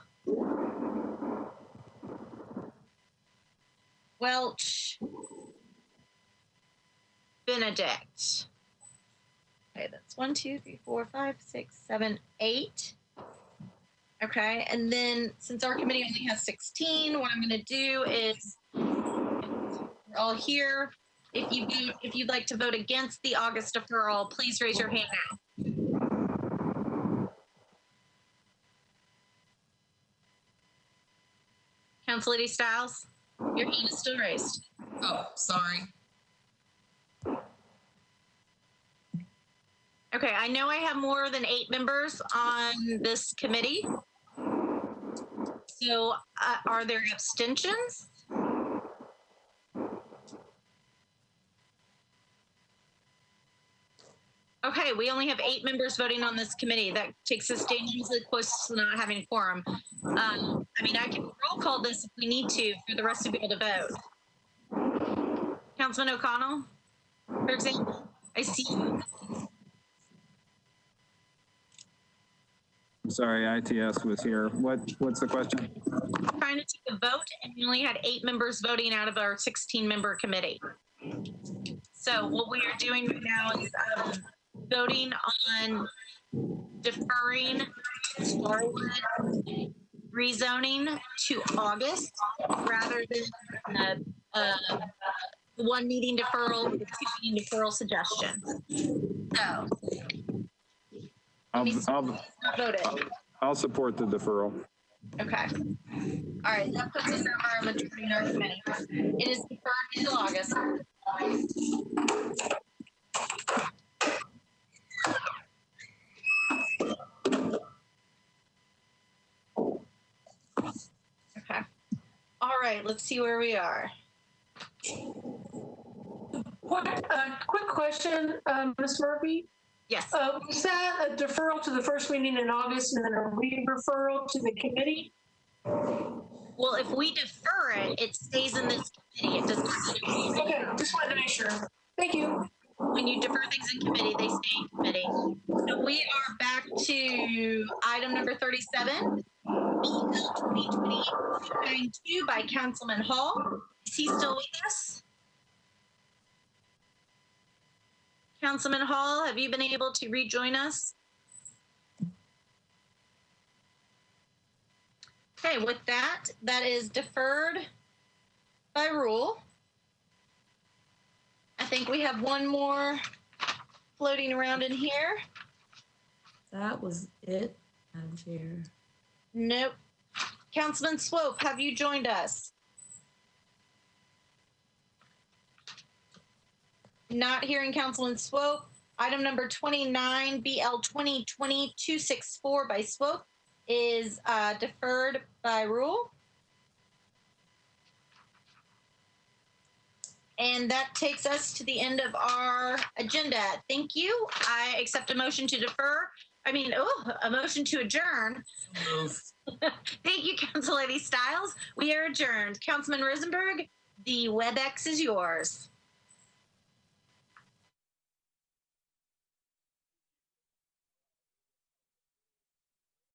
Welch, Benedict. Okay, that's 1, 2, 3, 4, 5, 6, 7, 8. Okay, and then since our committee only has 16, what I'm going to do is we're all here. If you'd like to vote against the August deferral, please raise your hand now. Council Lady Styles, your hand is still raised. Oh, sorry. Okay, I know I have more than 8 members on this committee. So are there abstentions? Okay, we only have 8 members voting on this committee. That takes us dangerously close to not having a quorum. I mean, I can roll call this if we need to for the rest of you to vote. Councilman O'Connell, for example, I see you. I'm sorry, ITS was here. What's the question? I'm trying to take a vote, and we only had 8 members voting out of our 16-member committee. So what we are doing right now is voting on deferring Starwood rezoning to August rather than the 1 meeting deferral, the 2 meeting deferral suggestion. So I'll support the deferral. Okay. All right, that puts us over a majority in our committee. It is deferred until August. Okay. All right, let's see where we are. Quick question, Ms. Murphy. Yes. Was that a deferral to the first meeting in August and then a re-referral to the committee? Well, if we defer it, it stays in this committee. It doesn't. Okay, just wanted to make sure. Thank you. When you defer things in committee, they stay in committee. So we are back to item number 37, BL 2020-292 by Councilman Hall. Is he still with us? Councilman Hall, have you been able to rejoin us? Okay, with that, that is deferred by rule. I think we have one more floating around in here. That was it, Madam Chair. Nope. Councilman Swope, have you joined us? Not hearing Councilman Swope. Item number 29, BL 2020-264 by Swope is deferred by rule. And that takes us to the end of our agenda. Thank you. I accept a motion to defer. A motion to adjourn. Thank you, Council Lady Stiles. We are adjourned. Councilman Rosenberg, the WebEx is yours.